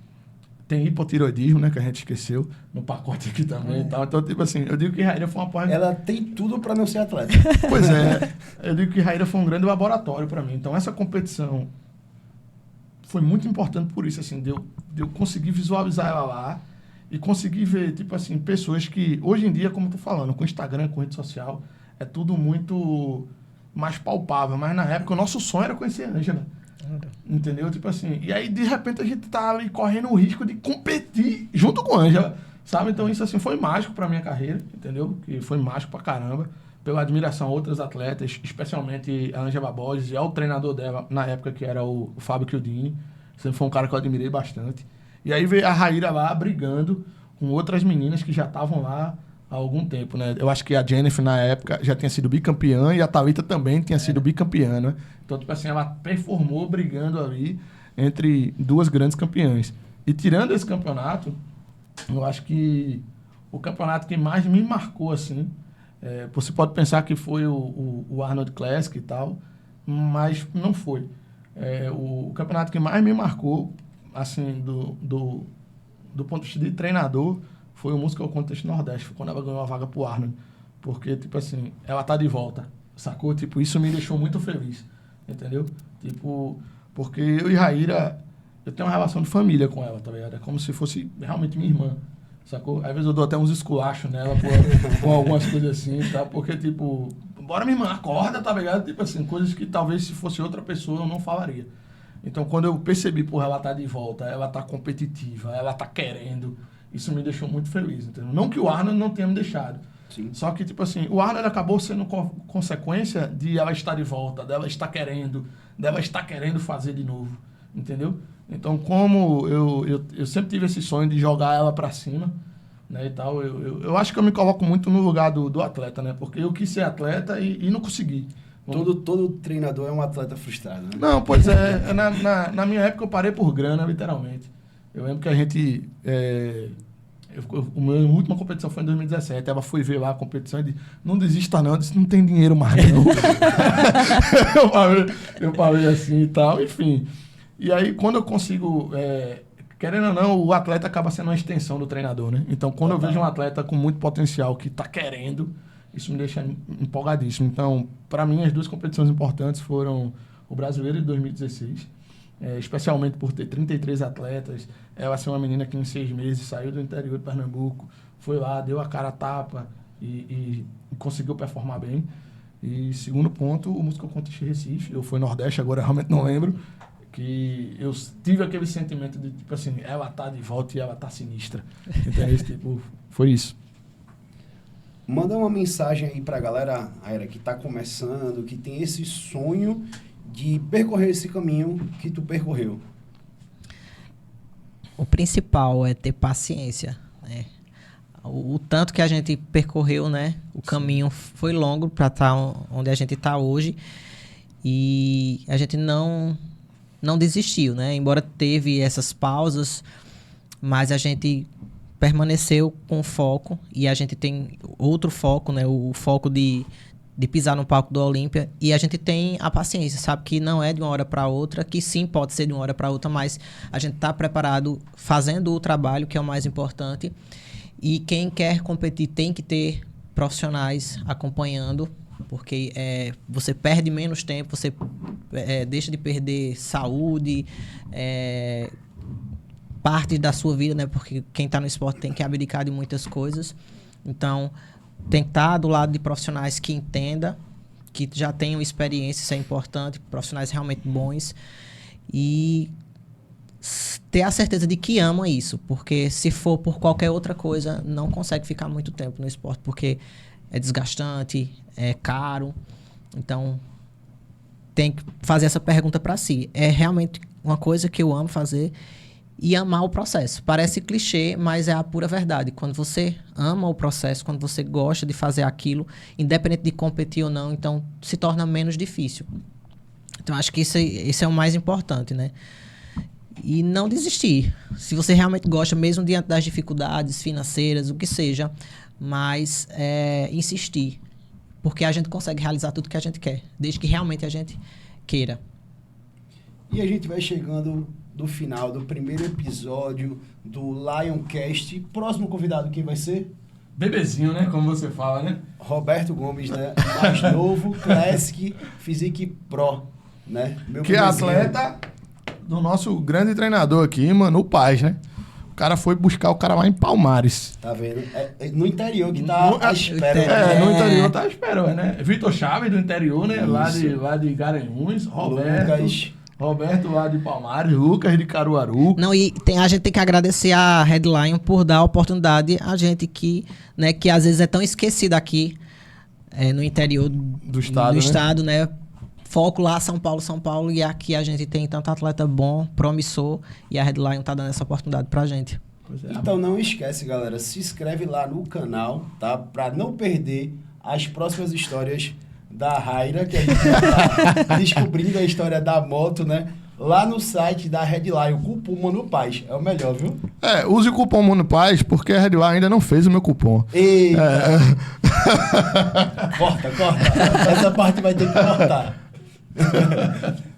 tem hipotireoidismo, né, que a gente esqueceu no pacote aqui também e tal. Então, tipo assim, eu digo que Raíra foi uma porra... Ela tem tudo para não ser atleta. Pois é, eu digo que Raíra foi um grande laboratório para mim. Então, essa competição foi muito importante por isso, assim, de eu conseguir visualizar ela lá e conseguir ver, tipo assim, pessoas que, hoje em dia, como eu tô falando, com Instagram, com rede social, é tudo muito mais palpável, mas na época o nosso sonho era conhecer a Ângela, entendeu? Tipo assim, e aí, de repente, a gente tá ali correndo o risco de competir junto com a Ângela, sabe? Então, isso, assim, foi mágico pra minha carreira, entendeu? Que foi mágico pra caramba, pela admiração a outras atletas, especialmente a Ângela Borges e ao treinador dela, na época, que era o Fábio Chiodini. Sempre foi um cara que eu admirei bastante. E aí veio a Raíra lá brigando com outras meninas que já estavam lá há algum tempo, né? Eu acho que a Jennifer, na época, já tinha sido bicampeã e a Thalita também tinha sido bicampeã, né? Então, tipo assim, ela performou brigando ali entre 2 grandes campeãs. E tirando esse campeonato, eu acho que o campeonato que mais me marcou, assim, você pode pensar que foi o Arnold Classic e tal, mas não foi. O campeonato que mais me marcou, assim, do ponto de vista de treinador, foi o Musical Contest Nordeste, foi quando ela ganhou a vaga pro Arnold. Porque, tipo assim, ela tá de volta, sacou? Tipo, isso me deixou muito feliz, entendeu? Tipo, porque eu e Raíra, eu tenho uma relação de família com ela, tá ligado? É como se fosse realmente minha irmã, sacou? Às vezes eu dou até uns esculachos nela com algumas coisas assim, tá? Porque, tipo, bora minha irmã, acorda, tá ligado? Tipo assim, coisas que talvez se fosse outra pessoa eu não falaria. Então, quando eu percebi, porra, ela tá de volta, ela tá competitiva, ela tá querendo, isso me deixou muito feliz, entendeu? Não que o Arnold não tenha me deixado. Sim. Só que, tipo assim, o Arnold acabou sendo consequência de ela estar de volta, dela estar querendo fazer de novo, entendeu? Então, como eu sempre tive esse sonho de jogar ela pra cima, né, e tal, eu acho que eu me coloco muito no lugar do atleta, né? Porque eu quis ser atleta e não consegui. Todo treinador é um atleta frustrado, né? Não, pois é. Na minha época eu parei por grana, literalmente. Eu lembro que a gente... a minha última competição foi em 2017. Ela foi ver lá a competição e disse, não desista não. Eu disse, não tem dinheiro mais não. eu falei assim e tal, enfim. E aí, quando eu consigo... querendo ou não, o atleta acaba sendo uma extensão do treinador, né? Então, quando eu vejo um atleta com muito potencial que está querendo, isso me deixa empolgadíssimo. Então, para mim, as 2 competições importantes foram o Brasileiro de 2016, especialmente por ter 33 atletas. Ela ser uma menina que em 6 meses saiu do interior de Pernambuco, foi lá, deu a cara a tapa e conseguiu performar bem. E segundo ponto, o Musical Contest Recife, eu fui Nordeste, agora eu realmente não lembro, que eu tive aquele sentimento de, tipo assim, ela tá de volta e ela tá sinistra. Então, tipo, foi isso. Manda uma mensagem aí pra galera, Raíra, que tá começando, que tem esse sonho de percorrer esse caminho que tu percorreu. O principal é ter paciência, né? o tanto que a gente percorreu, né? O caminho foi longo para estar onde a gente está hoje. E a gente não desistiu, né? Embora teve essas pausas, mas a gente permaneceu com foco. E a gente tem outro foco, né? O foco de pisar no palco do Olímpia. E a gente tem a paciência, sabe? Que não é de uma hora para outra, que sim pode ser de uma hora para outra, mas a gente está preparado, fazendo o trabalho, que é o mais importante. E quem quer competir tem que ter profissionais acompanhando, porque você perde menos tempo, você deixa de perder saúde, parte da sua vida, né? Porque quem está no esporte tem que abdicar de muitas coisas. Então, tem que estar do lado de profissionais que entendam, que já tenham experiência, isso é importante, profissionais realmente bons. E ter a certeza de que ama isso, porque se for por qualquer outra coisa, não consegue ficar muito tempo no esporte, porque é desgastante, é caro. Então, tem que fazer essa pergunta para si. É realmente uma coisa que eu amo fazer e amar o processo. Parece clichê, mas é a pura verdade. Quando você ama o processo, quando você gosta de fazer aquilo, independente de competir ou não, então se torna menos difícil. Então, acho que isso é o mais importante, né? E não desistir. Se você realmente gosta, mesmo diante das dificuldades financeiras, o que seja, mas insistir. Porque a gente consegue realizar tudo que a gente quer, desde que realmente a gente queira. E a gente vai chegando do final do primeiro episódio do Lioncast. Próximo convidado, quem vai ser? Bebezinho, né? Como você fala, né? Roberto Gomes, né? Mais novo, Classic Physique Pro, né? Meu Que é atleta do nosso grande treinador aqui, Manu Paz, né? O cara foi buscar o cara lá em Palmares. Tá vendo? No interior que tá à espera. No interior tá esperando, né? Vitor Chaves do interior, né? Lá de Garanhuns, Roberto lá de Palmares, Lucas de Caruaru. Não, e a gente tem que agradecer a Headline por dar a oportunidade a gente que às vezes é tão esquecido aqui no interior do estado, né? Foco lá, São Paulo, e aqui a gente tem tanto atleta bom, promissor, e a Headline tá dando essa oportunidade pra gente. Então não esquece, galera, se inscreve lá no canal, tá? Pra não perder as próximas histórias da Raira, que a gente vai tá descobrindo a história da moto, né? Lá no site da Headline, o cupom Manu Paz. É o melhor, viu? Use o cupom Manu Paz, porque a Headline ainda não fez o meu cupom. Eita! Corta. Essa parte vai ter que cortar.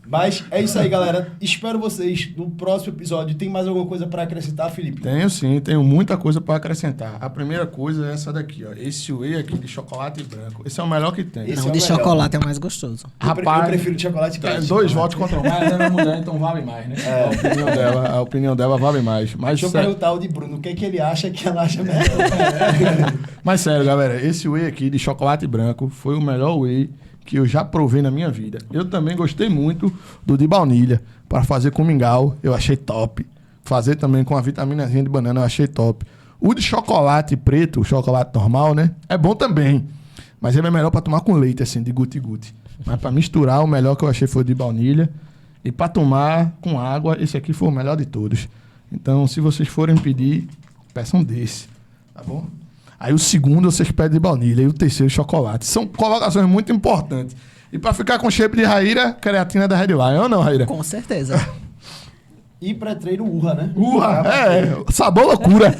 Mas é isso aí, galera. Espero vocês no próximo episódio. Tem mais alguma coisa para acrescentar, Felipe? Tenho sim, tenho muita coisa para acrescentar. A primeira coisa é essa daqui, ó. Esse whey aqui de chocolate branco. Esse é o melhor que tem. Não, de chocolate é o mais gostoso. Eu prefiro de chocolate branco. 2 votos contra um. Mas é mulher, então vale mais, né? A opinião dela vale mais. Mas deixa eu perguntar o de Bruno, o que é que ele acha que ela acha melhor? Mas sério, galera, esse whey aqui de chocolate branco foi o melhor whey que eu já provei na minha vida. Eu também gostei muito do de baunilha. Para fazer com mingau, eu achei top. Fazer também com a vitaminazinha de banana, eu achei top. O de chocolate preto, o chocolate normal, né? É bom também. Mas ele é melhor para tomar com leite, assim, de guti-guti. Mas para misturar, o melhor que eu achei foi o de baunilha. E para tomar com água, esse aqui foi o melhor de todos. Então, se vocês forem pedir, peçam desse. Tá bom? Aí o segundo vocês pedem de baunilha e o terceiro chocolate. São colocações muito importantes. E para ficar com shape de Raíra, creatina da Headline, ou não, Raíra? Com certeza. E pré-treino Urra, né? Urra, sabor loucura.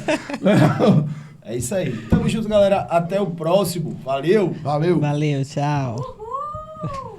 É isso aí. Tamo junto, galera. Até o próximo. Valeu. Valeu. Valeu, tchau. Uhul.